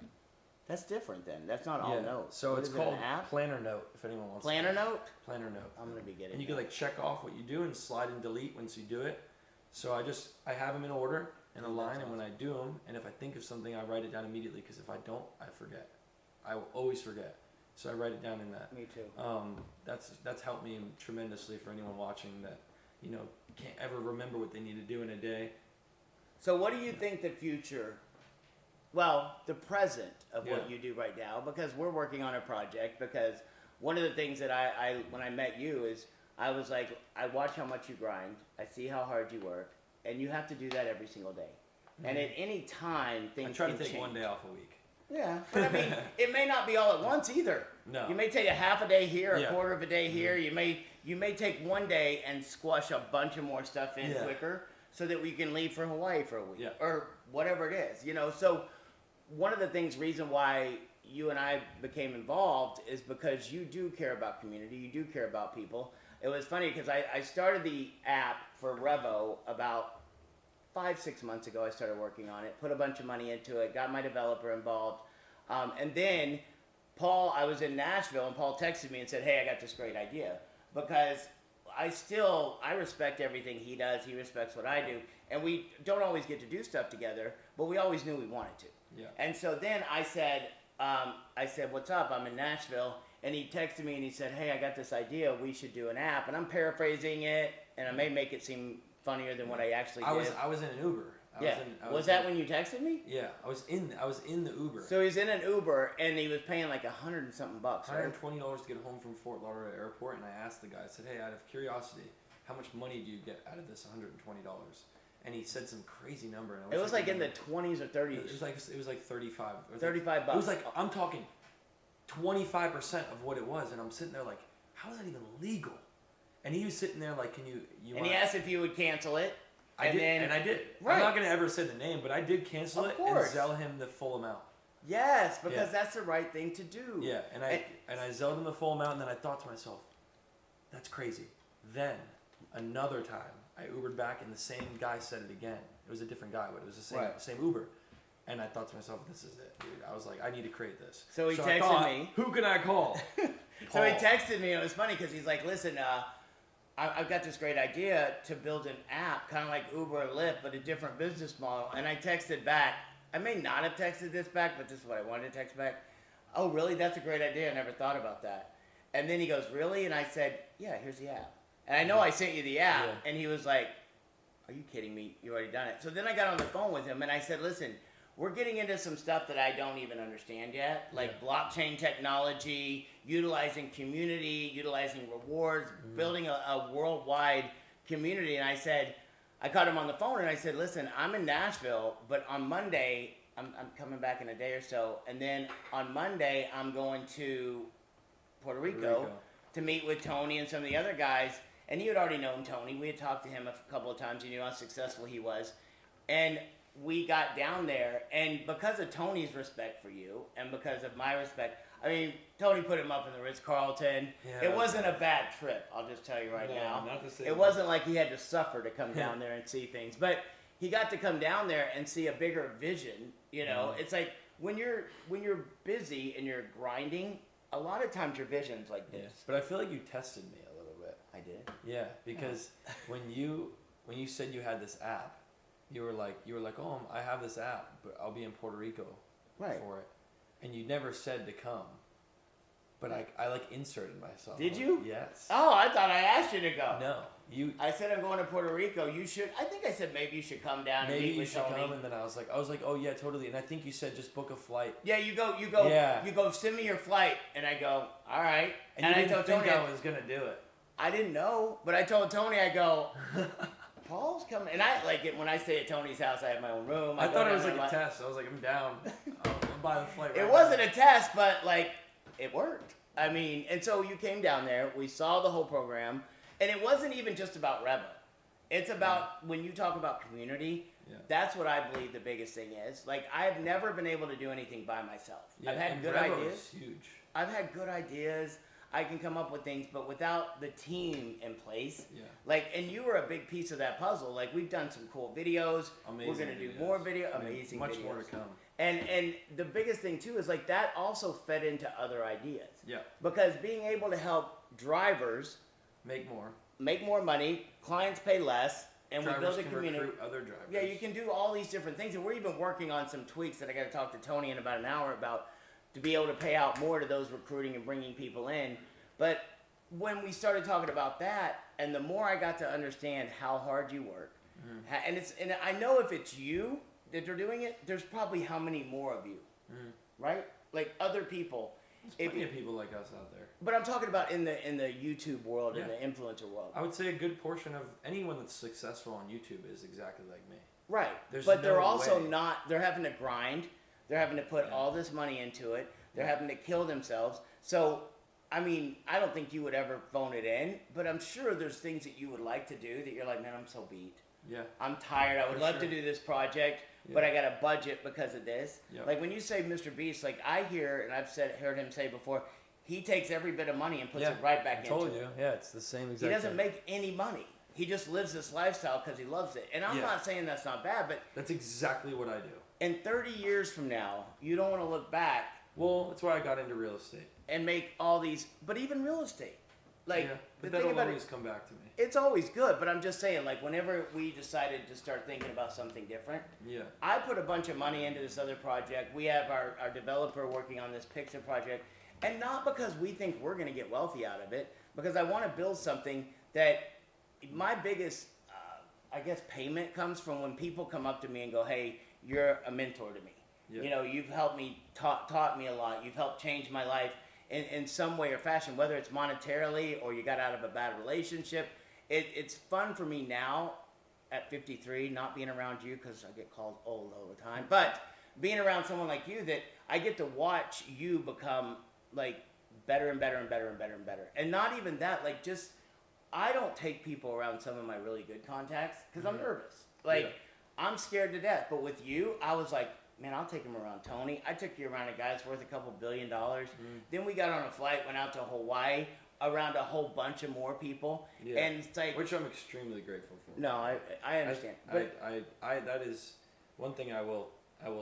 That's different then. That's not all notes. So What it's is it, called an app? Planner Note. If anyone wants Planner note. Planner Note. I'm gonna be getting. And you can like check off what you do and slide and delete once you do it. So I have them in order in a line, and when I do them, and if I think of something, I write it down immediately. Because if I don't, I forget. I will always forget. So I write it down in that. Me too. That's helped me tremendously for anyone watching that, you know, can't ever remember what they need to do in a day. So what do you think the future? Well, the present of what Yeah. you do right now, because we're working on a project. Because one of the things that I when I met you is I was like, I watch how much you grind, I see how hard you work, and you have to do that every single day. And at any time, I things try to can take change. 1 day off a week. Yeah, but I mean, it may not be all at once either. No. You may take a half a day here, a Yeah. quarter of a day here. You may take 1 day and squash a bunch of more stuff in Yeah. quicker, so that we can leave for Hawaii for a week Yeah. or whatever it is. You know, so one of the reason why you and I became involved is because you do care about community. You do care about people. It was funny because I started the app for REVO about 5-6 months ago. I started working on it, put a bunch of money into it, got my developer involved. And then Paul, I was in Nashville, and Paul texted me and said, "Hey, I got this great idea." Because I respect everything he does. He respects what I do. And we don't always get to do stuff together, but we always knew we wanted to. Yeah. And so then I said, "What's up? I'm in Nashville." And he texted me and he said, "Hey, I got this idea. We should do an app." And I'm paraphrasing it, and I may make it seem funnier than what I actually did. I was in an Uber. Was that when you texted me? Yeah, I was in the Uber. So he's in an Uber, and he was paying like $100 and something bucks, right? $120 to get home from Fort Lauderdale Airport, and I asked the guy. I said, "Hey, out of curiosity, how much money do you get out of this $120?" And he said some crazy number. And I It was like in the 20s or 30s. It was like 35. It was $35 bucks. It was like I'm talking 25% of what it was, and I'm sitting there like, how is that even legal? And he was sitting there like, can you and he asked if you would cancel it. I did. Right. I'm not going to ever say the name, but I did cancel it and sell him the full amount. Yes, because that's the right thing to do. Yeah, and I sold him the full amount, and then I thought to myself, that's crazy. Then, another time, I Ubered back, and the same guy said it again. It was a different guy, but it was the same Uber. And I thought to myself, this is it, dude. I was like, I need to create this. So he texted me. Who can I call? So he texted me, and it was funny because he's like, listen, I've got this great idea to build an app, kind of like Uber or Lyft, but a different business model. And I texted back. I may not have texted this back, but this is what I wanted to text back. Oh, really? That's a great idea. I never thought about that. And then he goes, really? And I said, yeah, here's the app. And I know I sent you the app. Yeah. And he was like, are you kidding me? You already done it. So then I got on the phone with him, and I said, listen, we're getting into some stuff that I don't even understand yet, like blockchain technology, utilizing community, utilizing rewards, building a worldwide community. And I said, I caught him on the phone and I said, listen, I'm in Nashville, but on Monday, I'm coming back in a day or so. And then on Monday, I'm going to Puerto Rico to meet with Tony and some of the other guys. And he had already known Tony. We had talked to him a couple of times. He knew how successful he was. And we got down there, and because of Tony's respect for you, and because of my respect, I mean, Tony put him up in the Ritz-Carlton. Yeah, it wasn't a bad trip, I'll just tell you right now. Not the same. It wasn't like he had to suffer to come down there and see things. But he got to come down there and see a bigger vision, you know. It's like when you're busy and you're grinding, a lot of times your vision's like this. But I feel like you tested me a little bit. I did? Yeah, because when you said you had this app, you were like, oh, I have this app, but I'll be in Puerto Rico for it. And you never said to come. But I like inserted myself. Did you? Yes. Oh, I thought I asked you to go. No. I said I'm going to Puerto Rico. You should. I think I said maybe you should come down and meet with Tony. Maybe you should come, and then I was like, oh yeah, totally. And I think you said just book a flight. Yeah, you go. Yeah. You go. Send me your flight, and I go. All right. And you didn't think I was gonna do it. I didn't know, but I told Tony. I go. Paul's coming, and I like it when I stay at Tony's house. I have my own room. I thought it was like a test. I was like, I'm down. I'll buy the flight. It wasn't a test, but like it worked. I mean, and so you came down there. We saw the whole program, and it wasn't even just about REVO. It's about when you talk about community. Yeah. That's what I believe the biggest thing is. Like I've never been able to do anything by myself. Yeah, I've had good REVO ideas. Is huge. I've had good ideas. I can come up with things, but without the team in place, like, and you were a big piece of that puzzle. Like, we've done some cool videos. Amazing. We're gonna do more amazing much videos. More to come. And the biggest thing too is like that also fed into other ideas. Yeah. Because being able to help drivers make more money, clients pay less, and drivers we build a can community. Recruit other drivers. Yeah, you can do all these different things, and we're even working on some tweaks that I got to talk to Tony in about an hour about to be able to pay out more to those recruiting and bringing people in. But when we started talking about that, and the more I got to understand how hard you work, and I know if it's you that are doing it, there's probably how many more of you, right? Like other people. There's plenty of people like us out there. But I'm talking about in the YouTube world, in the influencer world. I would say a good portion of anyone that's successful on YouTube is exactly like me. Right. But they're also not. They're having to grind. They're having to put all this money into it. They're having to kill themselves. So. I mean, I don't think you would ever phone it in, but I'm sure there's things that you would like to do that you're like, man, I'm so beat. Yeah. I'm tired. I would love to do this project, but I got a budget because of this. Yep. Like when you say Mr. Beast, like I hear, and I've heard him say before, he takes every bit of money and puts it right back into it. I told you. Yeah, it's the same exact He doesn't make any money. He just lives this lifestyle because he loves it. And I'm not saying that's not bad, but... That's exactly what I do. And 30 years from now, you don't want to look back. Well, that's why I got into real estate. And make all these, but even real estate, like but that'll always come back to me. It's always good, but I'm just saying, like whenever we decided to start thinking about something different, I put a bunch of money into this other project. We have our developer working on this Pixar project, and not because we think we're going to get wealthy out of it, because I want to build something that my biggest, I guess, payment comes from when people come up to me and go, "Hey, you're a mentor to me. You know, you've helped me, taught me a lot. You've helped change my life." In some way or fashion, whether it's monetarily or you got out of a bad relationship. It's fun for me now at 53, not being around you because I get called old all the time, but being around someone like you that I get to watch you become like better and better and better and better and better. And not even that, like just I don't take people around some of my really good contacts because I'm nervous. Like, I'm scared to death. But with you, I was like, man, I'll take him around Tony. I took you around a guy that's worth a couple $1 billion. Then we got on a flight, went out to Hawaii, around a whole bunch of more people. Yeah. And it's like, which I'm extremely grateful for. No, I understand. I that is one thing I will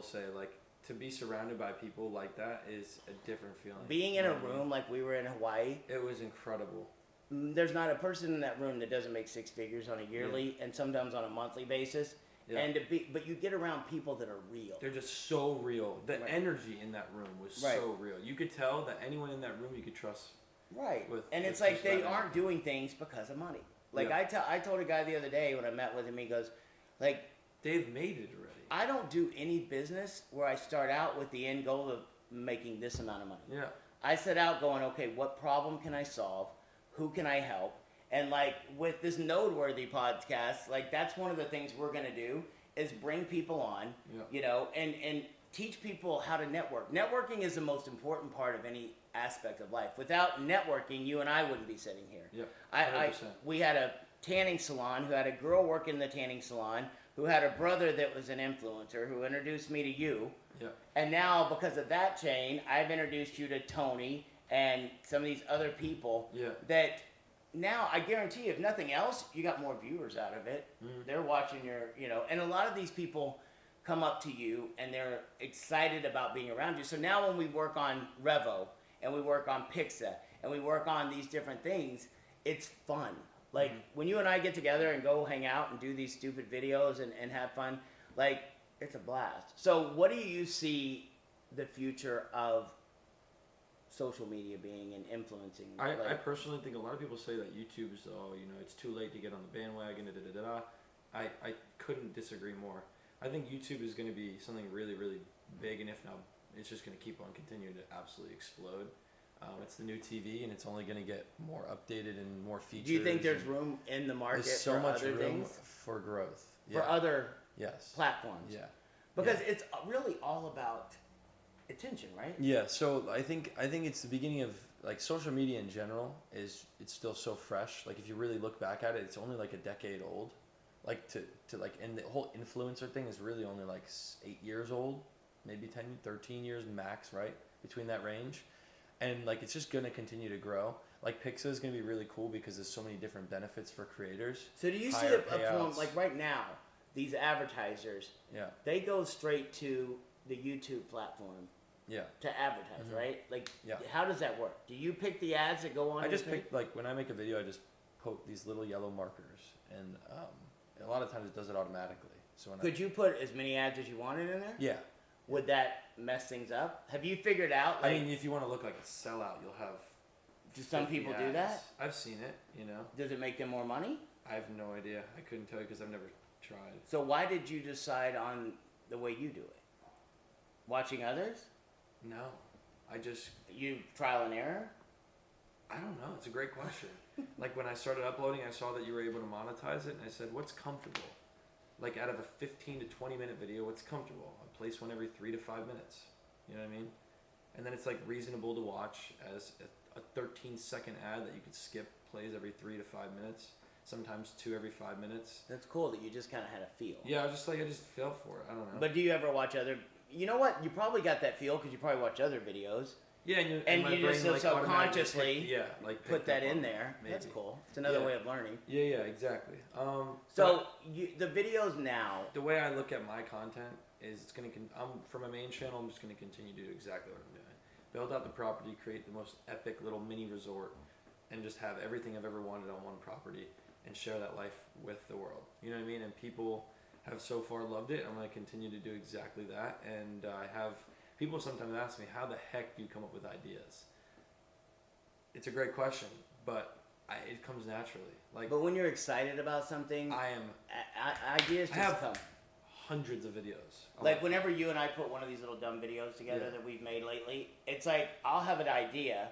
say, like, to be surrounded by people like that is a different feeling. Being in a room like we were in Hawaii, it was incredible. There's not a person in that room that doesn't make six figures on a yearly and sometimes on a monthly basis. Yeah. And but you get around people that are real. They're just so real. The energy in that room was so real. You could tell that anyone in that room you could trust. Right. And it's like they aren't doing things because of money. Like I told a guy the other day when I met with him, he goes, like, they've made it already. I don't do any business where I start out with the end goal of making this amount of money. Yeah. I set out going, okay, what problem can I solve? Who can I help? And like with this Noteworthy podcast, like that's one of the things we're gonna do is bring people on, you know, and teach people how to network. Networking is the most important part of any aspect of life. Without networking, you and I wouldn't be sitting here. Yeah. We had a tanning salon who had a girl work in the tanning salon who had a brother that was an influencer who introduced me to you. Yeah. And now because of that chain, I've introduced you to Tony and some of these other people that now I guarantee you, if nothing else, you got more viewers out of it. They're watching your, you know, and a lot of these people come up to you and they're excited about being around you. So now when we work on REVO and we work on Pixa and we work on these different things, it's fun. Like when you and I get together and go hang out and do these stupid videos and have fun, like it's a blast. So what do you see the future of social media being and influencing? I personally think a lot of people say that YouTube's, it's too late to get on the bandwagon, I couldn't disagree more. I think YouTube is going to be something really, really big, and if not, it's just going to keep on continuing to absolutely explode. It's the new TV, and it's only going to get more updated and more features. Do you think there's room in the market there's so for much other room things? For growth. For other platforms? Yeah. Because it's really all about attention, right? Yeah, so I think it's the beginning of, like, social media in general it's still so fresh. Like, if you really look back at it, it's only like a decade old. Like, to and the whole influencer thing is really only like 8 years old, maybe 10, 13 years max, right? Between that range. And like, it's just going to continue to grow. Like, Pixa is going to be really cool because there's so many different benefits for creators. So do you see it from, like, right now, these advertisers, they go straight to the YouTube platform to advertise, right? Like, how does that work? Do you pick the ads that go on? I just pick, like, when I make a video, I just poke these little yellow markers. And a lot of times it does it automatically. So when Could you put as many ads as you wanted in there? Yeah. Would that mess things up? Have you figured out? Like, I mean, if you want to look like a sellout, you'll have. Do some people do that? I've seen it. You know. Does it make them more money? I have no idea. I couldn't tell you because I've never tried. So why did you decide on the way you do it? Watching others? No, you trial and error. I don't know. It's a great question. Like, when I started uploading, I saw that you were able to monetize it, and I said, "What's comfortable?" Like, out of a 15 to 20 minute video, what's comfortable? I place one every 3 to 5 minutes. You know what I mean? And then it's like reasonable to watch as a 13-second ad that you could skip plays every 3 to 5 minutes. Sometimes 2 every 5 minutes. That's cool that you just kind of had a feel. Yeah, I just fell for it. I don't know. But do you ever watch other? You know what? You probably got that feel because you probably watch other videos. Yeah, and you just like, subconsciously put that in there. there. Maybe. That's cool. It's another way of learning. Yeah, exactly. So the videos now. The way I look at my content is it's gonna. From a main channel, I'm just gonna continue to do exactly what I'm doing. Build out the property, create the most epic little mini resort, and just have everything I've ever wanted on one property, and share that life with the world. You know what I mean? And people have so far loved it. I'm gonna continue to do exactly that, and I have. People sometimes ask me, how the heck do you come up with ideas? It's a great question, but it comes naturally. But when you're excited about something, I am. Ideas just come. Hundreds of videos. Like whenever you and I put one of these little dumb videos together that we've made lately, it's like I'll have an idea,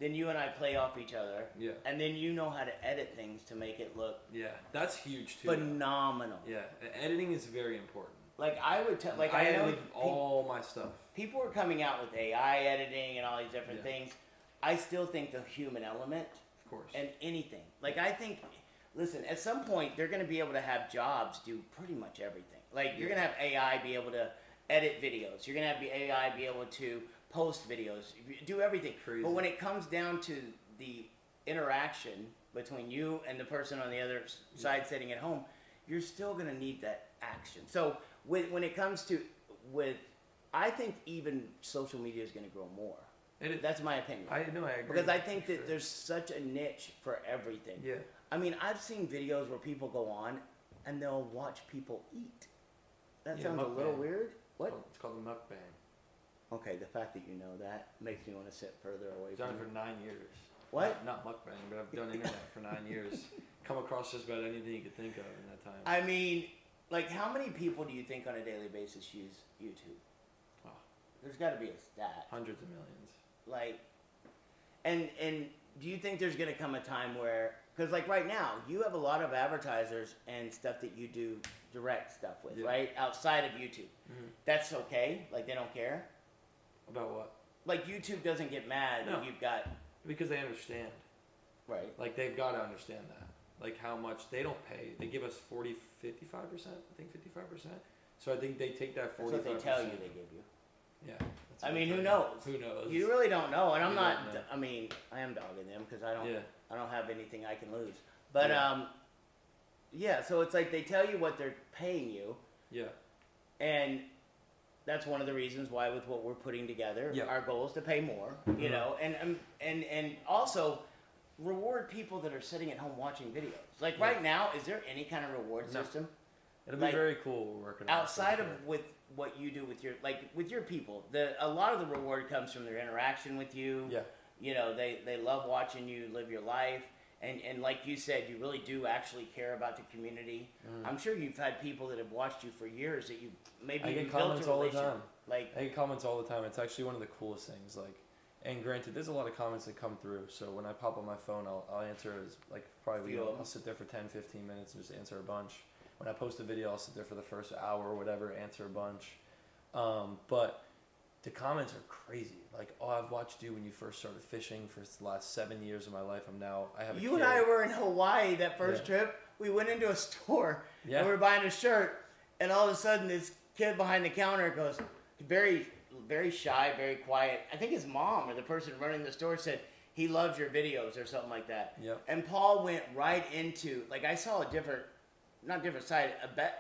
then you and I play off each other, and then you know how to edit things to make it look. Yeah, that's huge too. Phenomenal. Yeah, editing is very important. Like I would tell, like I know edit all my stuff. People are coming out with AI editing and all these different things. I still think the human element course. And anything. Like, I think, listen, at some point, they're going to be able to have jobs do pretty much everything. Like, you're going to have AI be able to edit videos. You're going to have AI be able to post videos, do everything. Crazy. But when it comes down to the interaction between you and the person on the other side sitting at home, you're still going to need that action. So when it comes to, I think even social media is going to grow more. That's my opinion. I agree. Because I think that there's such a niche for everything. Yeah. I mean, I've seen videos where people go on and they'll watch people eat. That sounds a little weird. What? It's called a mukbang. Okay, the fact that you know that makes me want to sit further away I've from done you. it for 9 years. What? Not mukbang, but I've done internet for 9 years. Come across just about anything you could think of in that time. I mean, like, how many people do you think on a daily basis use YouTube? Oh. There's got to be a stat. Hundreds of millions. Like, and do you think there's going to come a time where, because like right now, you have a lot of advertisers and stuff that you do direct stuff with, right? Outside of YouTube. Mm-hmm. That's okay? Like, they don't care? About what? Like, YouTube doesn't get mad that you've got... Because they understand. Right. Like, they've got to understand that. Like, how much they don't pay. They give us 55%, I think 55%. So I think they take that 45%. That's what they tell you they give you. Yeah. I mean, who knows? Who knows? You really don't know, and I'm not. I mean, I am dogging them because I don't. Yeah. I don't have anything I can lose. But yeah. So it's like they tell you what they're paying you. Yeah. And that's one of the reasons why, with what we're putting together, our goal is to pay more. You know, and also reward people that are sitting at home watching videos. Like right now, is there any kind of reward system? It'll be very cool. We're working on outside of with what you do with your people. A lot of the reward comes from their interaction with you. Yeah. You know, they love watching you live your life, and like you said, you really do actually care about the community. I'm sure you've had people that have watched you for years that you maybe I get comments built a all the time. Like I get comments all the time. It's actually one of the coolest things. Like, and granted, there's a lot of comments that come through. So when I pop on my phone, I'll answer as like probably I'll sit there for 10, 15 minutes and just answer a bunch. When I post a video, I'll sit there for the first hour or whatever, answer a bunch. But the comments are crazy. Like, oh, I've watched you when you first started fishing for the last 7 years of my life. I have a you kid. and I were in Hawaii that first trip. We went into a store and we were buying a shirt, and all of a sudden this kid behind the counter goes, very, very shy, very quiet. I think his mom or the person running the store said he loves your videos or something like that. Yep. And Paul went right into, like, I saw not different side,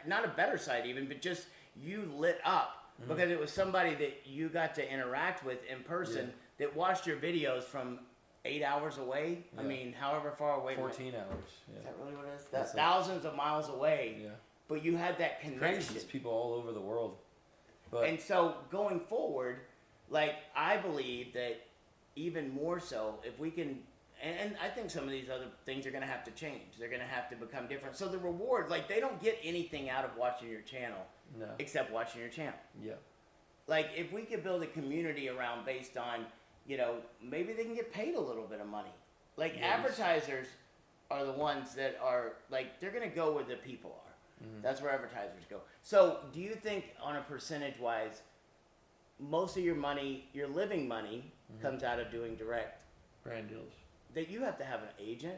not a better side even, but just you lit up because it was somebody that you got to interact with in person that watched your videos from 8 hours away. I mean, however far away. 14 hours. Yeah. Is that really what it is? That's thousands of miles away. Yeah. But you had that connection. There's people all over the world. But and so going forward, like, I believe that even more so, if we can. And I think some of these other things are going to have to change. They're going to have to become different. So the reward, like, they don't get anything out of watching your channel except watching your channel. Yeah. Like, if we could build a community around based on, you know, maybe they can get paid a little bit of money. Like, advertisers are the ones that are, like, they're going to go where the people are. That's where advertisers go. So do you think on a percentage-wise, most of your money, your living money, comes out of doing direct? Brand deals. That you have to have an agent?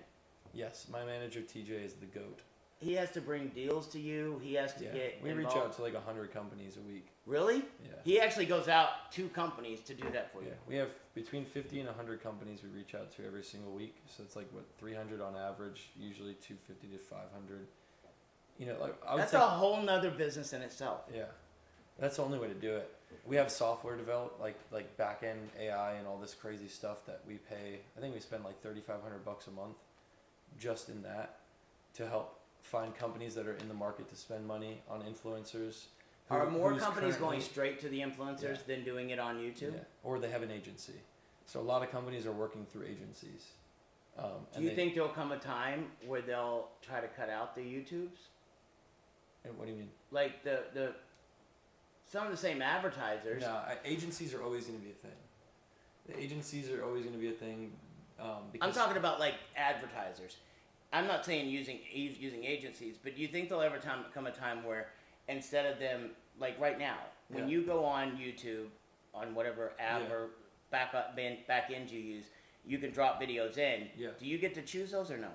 Yes, my manager TJ is the GOAT. He has to bring deals to you. He has to get we involved. reach out to like 100 companies a week. Really? Yeah. He actually goes out to companies to do that for you. Yeah, we have between 50 and 100 companies we reach out to every single week. So it's like, what, 300 on average, usually 250 to 500. You know, like I would That's say, a whole nother business in itself. Yeah, that's the only way to do it. We have software developed, like back-end AI and all this crazy stuff that we pay. I think we spend like $3,500 a month just in that to help find companies that are in the market to spend money on influencers. Are more companies going straight to the influencers than doing it on YouTube? Yeah, or they have an agency. So a lot of companies are working through agencies. Do you think there'll come a time where they'll try to cut out the YouTubes? And what do you mean? Like some of the same advertisers. No, agencies are always going to be a thing. The agencies are always going to be a thing. Because I'm talking about like advertisers. I'm not saying using agencies, but do you think there'll ever come a time where instead of them, like right now, when you go on YouTube, on whatever app or back end you use, you can drop videos in. Yeah. Do you get to choose those or no?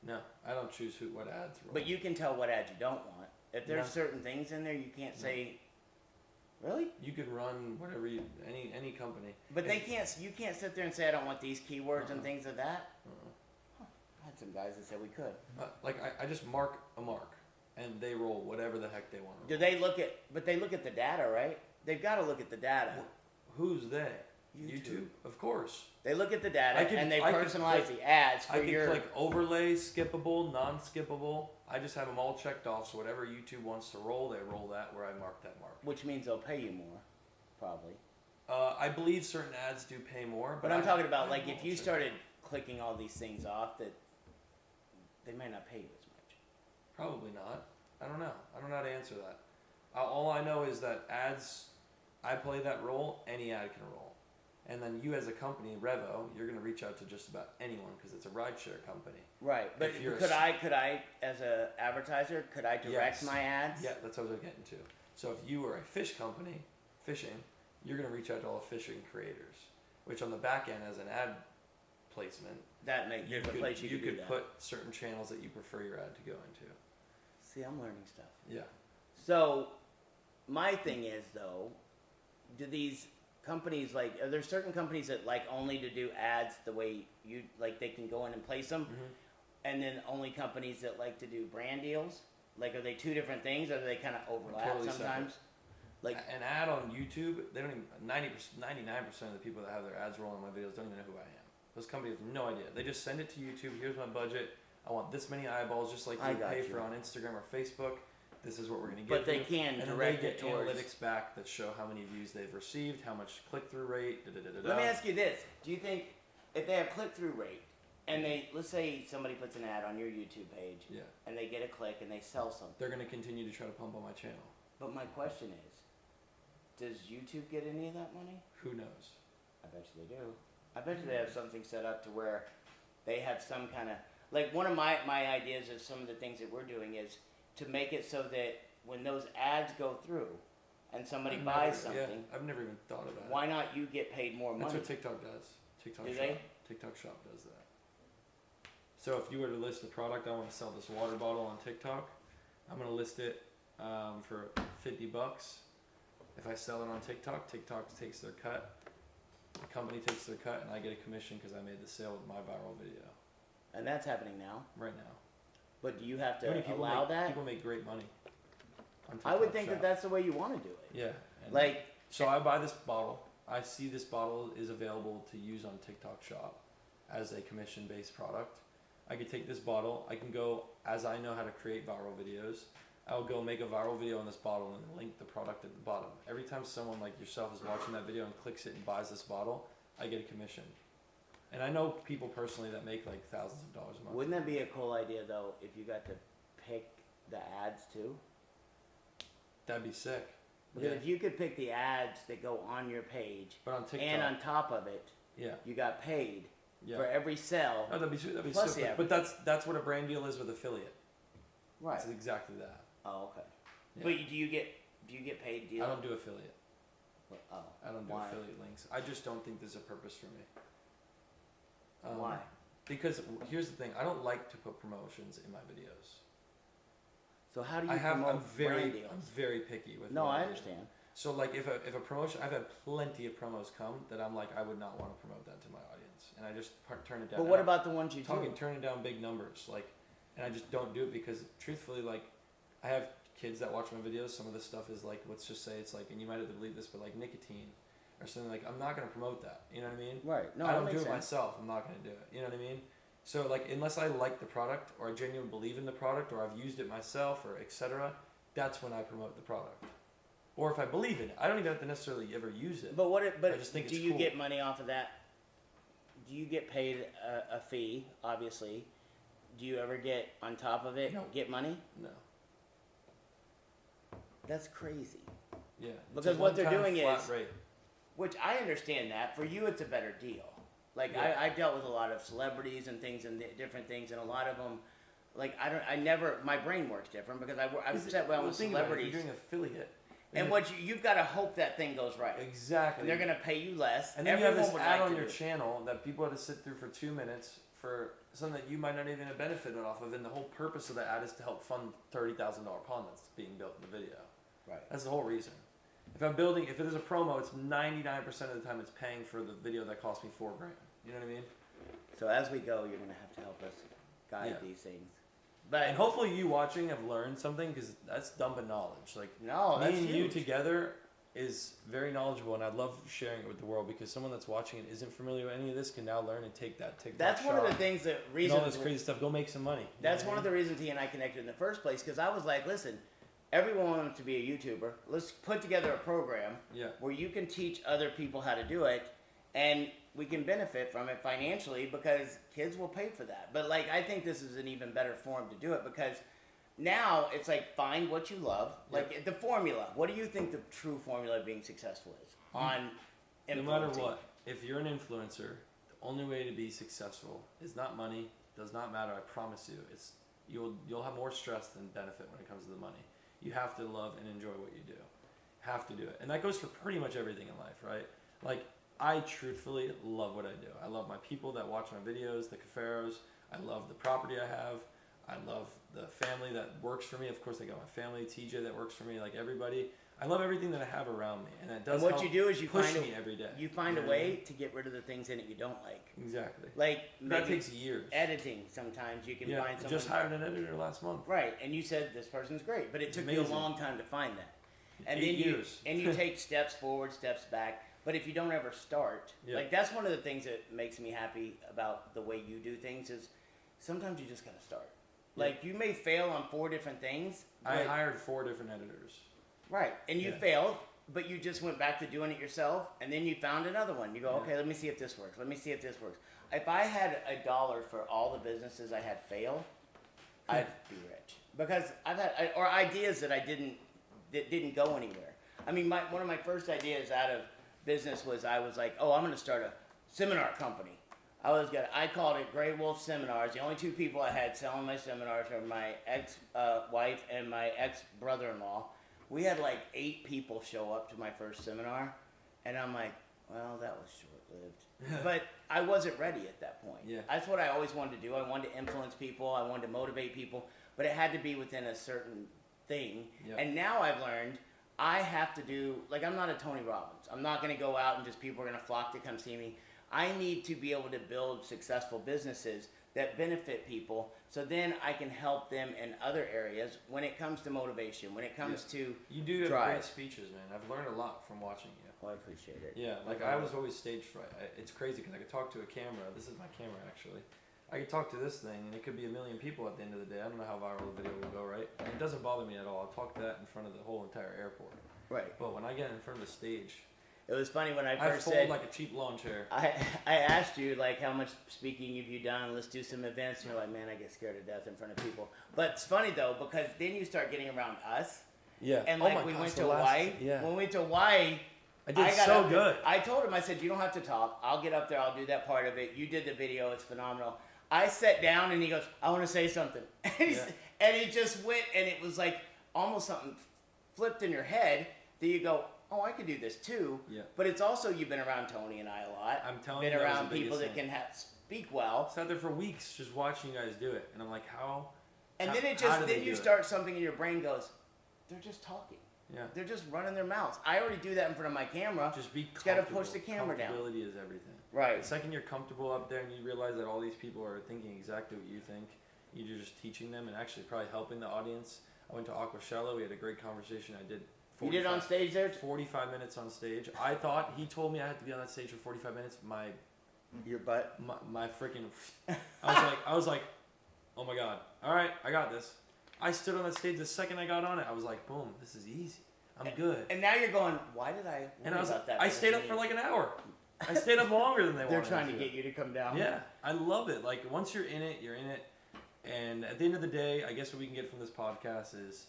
No, I don't choose what ads roll. But you can tell what ads you don't want. If there's No. certain things in there, you can't No. say. Really? You could run whatever any company. But they can't. You can't sit there and say I don't want these keywords and things like that. Huh. I had some guys that said we could. Like I just mark a mark, and they roll whatever the heck they want to Do roll. they look at? But they look at the data, right? They've got to look at the data. Who's they? YouTube. Of course. They look at the data and they I could personalize click- the ads for I can your. click overlay, skippable, non-skippable. I just have them all checked off. So whatever YouTube wants to roll, they roll that where I mark that mark. Which means they'll pay you more, probably. I believe certain ads do pay more, But I'm talking about I like won't if you check. started clicking all these things off, that they might not pay you as much. Probably not. I don't know. I don't know how to answer that. All I know is that ads, I play that role, any ad can roll. And then you as a company, REVO, you're going to reach out to just about anyone because it's a rideshare company. Right, but If you're could I, as a advertiser, could I direct Yes. my ads? Yeah, that's what I was getting to. So if you were a fish company, fishing, you're going to reach out to all the fishing creators, which on the back end as an ad placement, That makes you the could, place you could do that. put certain channels that you prefer your ad to go into. See, I'm learning stuff. Yeah. So, my thing is though, do these companies are there certain companies that like only to do ads the way you like they can go in and place them, and then only companies that like to do brand deals? Like, are they two different things, or do they kind of overlap Totally sometimes? Like, an ad on YouTube, they don't even 99% of the people that have their ads rolling on my videos don't even know who I am. Those companies have no idea. They just send it to YouTube. Here's my budget. I want this many eyeballs, just like I you got pay you. for on Instagram or Facebook. This is what we're going to but give they you. can And then they direct get it towards. analytics back that show how many views they've received, how much click-through rate. Let me ask you this: do you think if they have click-through rate, and let's say somebody puts an ad on your YouTube page, Yeah, and they get a click and they sell something? they're going to continue to try to pump on my channel. But my question is, does YouTube get any of that money? Who knows? I bet you they do. I bet you they have something set up to where they have some kind of like one of my ideas is some of the things that we're doing is to make it so that when those ads go through and somebody buys something, Yeah, I've never even thought about it. why not you get paid more money? That's what TikTok does. TikTok Do Shop. they? TikTok Shop does that. So if you were to list a product, I want to sell this water bottle on TikTok. I'm going to list it for $50. If I sell it on TikTok, TikTok takes their cut. The company takes their cut, and I get a commission because I made the sale with my viral video And that's happening now. right now. But do you have Many to people allow make, that? People make great money on TikTok I would think Shop. that that's the way you want to do it. Yeah. And Like, so I buy this bottle. I see this bottle is available to use on TikTok Shop as a commission-based product. I could take this bottle. I can go, as I know how to create viral videos, I'll go make a viral video on this bottle and link the product at the bottom. Every time someone like yourself is watching that video and clicks it and buys this bottle, I get a commission. And I know people personally that make like thousands of dollars a month. wouldn't that be a cool idea though if you got to pick the ads too? That'd be sick. Because Yeah. if you could pick the ads that go on your page, But on TikTok, and on top of it, yeah, you got paid yeah. for every sell. Oh, that'd be Plus super. the But that's what a brand deal is with affiliate. Right. It's exactly that. Oh, okay. Yeah. But do you get paid deal? I don't do affiliate. Oh, I don't do Why? affiliate links. I just don't think there's a purpose for me. Why? Because here's the thing: I don't like to put promotions in my videos. So how do you I'm promote brand deals? very picky with. No, what I do. understand. So like if a promotion, I've had plenty of promos come that I'm like I would not want to promote that to my audience, and I just turn it down. But And what I'm about the ones you talking do? turning down big numbers like, and I just don't do it because truthfully like, I have kids that watch my videos. Some of this stuff is like, let's just say it's like, and you might have to believe this, but like nicotine or something like, I'm not gonna promote that. You know what I mean? Right. No, I that don't makes do it sense. myself. I'm not going to do it. You know what I mean? So like, unless I like the product or I genuinely believe in the product or I've used it myself or etc., that's when I promote the product. Or if I believe in it, I don't even have to necessarily ever use it. But I just think do it's you cool. get money off of that? Do you get paid a fee? Obviously. Do you ever get on top of it? No. Get money? No. That's crazy. Yeah. It's Because a what they're one-time doing flat is- rate. Which I understand that. For you, it's a better deal. Like Yeah. I've dealt with a lot of celebrities and things and different things, and a lot of them, like my brain works different because I've Is it- sat well with think about it, celebrities. if you're doing affiliate. And you've got to hope that thing goes right. Exactly. And they're going to pay you less. And then you have this ad on your channel that people have to sit through for 2 minutes for something that you might not even have benefited off of. And the whole purpose of the ad is to help fund $30,000 pond that's being built in the video. Right. That's the whole reason. If it is a promo, it's 99% of the time it's paying for the video that cost me $4,000. You know what I mean? So as we go, you're going to have to help us guide these things. And hopefully you watching have learned something, because that's dumping knowledge. Like, no, me and you together is very knowledgeable, and I love sharing it with the world, because someone that's watching it isn't familiar with any of this can now learn and take that TikTok That's one of the things that all this crazy stuff. Go make some money. That's one of the reasons he and I connected in the first place, because I was like, listen, everyone wants to be a YouTuber. Let's put together a program where you can teach other people how to do it, and we can benefit from it financially, because kids will pay for that. But like, I think this is an even better form to do it, because now it's like, find what you love. Like the formula. What do you think the true formula of being successful is on influencing? No matter what, if you're an influencer, the only way to be successful is not money. Does not matter. I promise you. It's you'll have more stress than benefit when it comes to the money. You have to love and enjoy what you do. Have to do it, and that goes for pretty much everything in life, right? Like, I truthfully love what I do. I love my people that watch my videos, the Cuffaros. I love the property I have. I love the family that works for me. Of course, I got my family, TJ, that works for me. Like, everybody, I love everything that I have around me, and that does. And what you do is you push me every day. You find a way to get rid of the things in it you don't like. Exactly. Like, that takes years. Editing, sometimes you can find someone. Just hired an editor last month. Right, and you said this person's great, but it took you a long time to find that. And 8 then years. you take steps forward, steps back. But if you don't ever start, like, that's one of the things that makes me happy about the way you do things, is sometimes you just gotta start. Like, you may fail on 4 different things. I hired 4 different editors. Right, and you failed, but you just went back to doing it yourself, and then you found another one. You go, okay, let me see if this works. Let me see if this works. If I had $1 for all the businesses I had fail, I'd be rich, because I've had or ideas that didn't go anywhere. I mean, one of my first ideas out of business was, I was like, oh, I'm going to start a seminar company. I called it Grey Wolf Seminars. The only 2 people I had selling my seminars were my ex-wife and my ex-brother-in-law. We had like 8 people show up to my first seminar, and I'm like, well, that was short-lived. But I wasn't ready at that point. Yeah. That's what I always wanted to do. I wanted to influence people. I wanted to motivate people, but it had to be within a certain thing. Yep. And now I've learned I have to do, like, I'm not a Tony Robbins. I'm not going to go out and just people are going to flock to come see me. I need to be able to build successful businesses that benefit people, so then I can help them in other areas when it comes to motivation, when it comes to You do have great speeches, man. I've learned a lot from watching you. Well, I appreciate it. Yeah, like, I was always stage fright. It's crazy, because I could talk to a camera. This is my camera, actually. I could talk to this thing, and it could be 1 million people at the end of the day. I don't know how viral the video will go, right? And it doesn't bother me at all. I'll talk to that in front of the whole entire airport. Right. But when I get in front of the stage, it was funny when I first said, I fold like a cheap lawn chair. I asked you, like, how much speaking have you done? Let's do some events. And you're like, man, I get scared to death in front of people. But it's funny, though, because then you start getting around us. Yeah. And like, we went to Hawaii. Yeah. When we went to Hawaii, I did so good. I told him, I said, you don't have to talk. I'll get up there. I'll do that part of it. You did the video. It's phenomenal. I sat down, and he goes, I want to say something. And he just went, and it was like almost something flipped in your head that you go, oh, I could do this too. Yeah. But it's also, you've been around Tony and I a lot. I'm telling you, been around people that can speak well. I sat there for weeks just watching you guys do it, and I'm like, how? And then you start something in your brain goes, they're just talking. Yeah. They're just running their mouths. I already do that in front of my camera. Just be comfortable. Got to push the camera down. Comfortability is everything. Right. The second you're comfortable up there and you realize that all these people are thinking exactly what you think, you're just teaching them and actually probably helping the audience. I went to Aquashello. We had a great conversation. I did. You did on stage there? 45 minutes on stage. I thought, he told me I had to be on that stage for 45 minutes. Your butt? My freaking, I was like, oh my God. All right, I got this. I stood on that stage the second I got on it. I was like, boom, this is easy. I'm good. And now you're going, why did I worry about that? I stayed up for like an hour. I stayed up longer than they wanted. They're trying to get you to come down. Yeah, I love it. Like, once you're in it, you're in it. And at the end of the day, I guess what we can get from this podcast is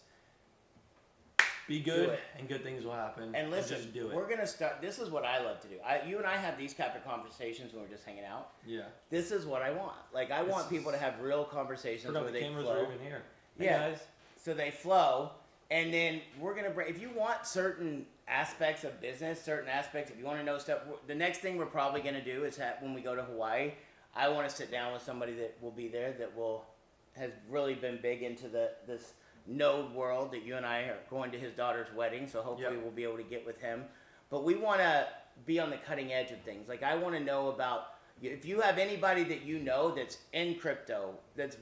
be good and good things will happen. And listen, just do it. We're going to start. This is what I love to do. You and I have these type of conversations when we're just hanging out. Yeah. This is what I want. Like, I want people to have real conversations where they flow. Are even here. Hey guys. So they flow. And then we're going to bring, if you want certain aspects of business, certain aspects, if you want to know stuff, the next thing we're probably going to do is when we go to Hawaii, I want to sit down with somebody that will be there has really been big into this node world that you and I are going to his daughter's wedding. So hopefully we'll be able to get with him. But we want to be on the cutting edge of things. Like I want to know about, if you have anybody that you know that's in crypto, it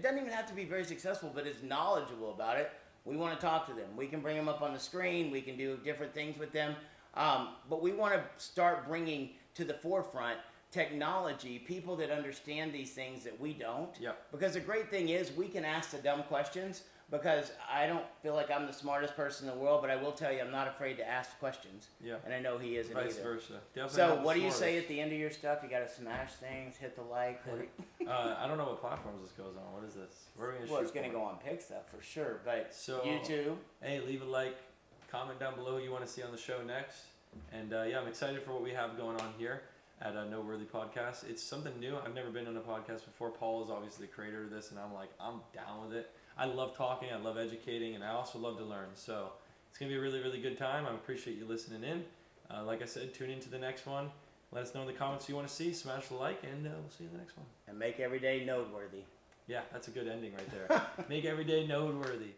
doesn't even have to be very successful, but is knowledgeable about it, we want to talk to them. We can bring them up on the screen. We can do different things with them. But we want to start bringing to the forefront technology, people that understand these things that we don't. Because the great thing is we can ask the dumb questions, because I don't feel like I'm the smartest person in the world, but I will tell you I'm not afraid to ask questions. And I know he isn't Vice either. versa. Definitely so what do you say at the end of your stuff? You got to smash things, hit the like. I don't know what platforms this goes on. What is this? Where are we gonna well, shoot it's going to for? go on Pig Stuff for sure, but So, YouTube. Hey, leave a like, comment down below who you want to see on the show next. And I'm excited for what we have going on here at Noteworthy Podcast. It's something new. I've never been on a podcast before. Paul is obviously the creator of this, and I'm down with it. I love talking, I love educating, and I also love to learn. So it's going to be a really, really good time. I appreciate you listening in. Like I said, tune into the next one. Let us know in the comments who you want to see. Smash the like, and we'll see you in the next one. And make every day noteworthy. Yeah, that's a good ending right there. Make every day noteworthy.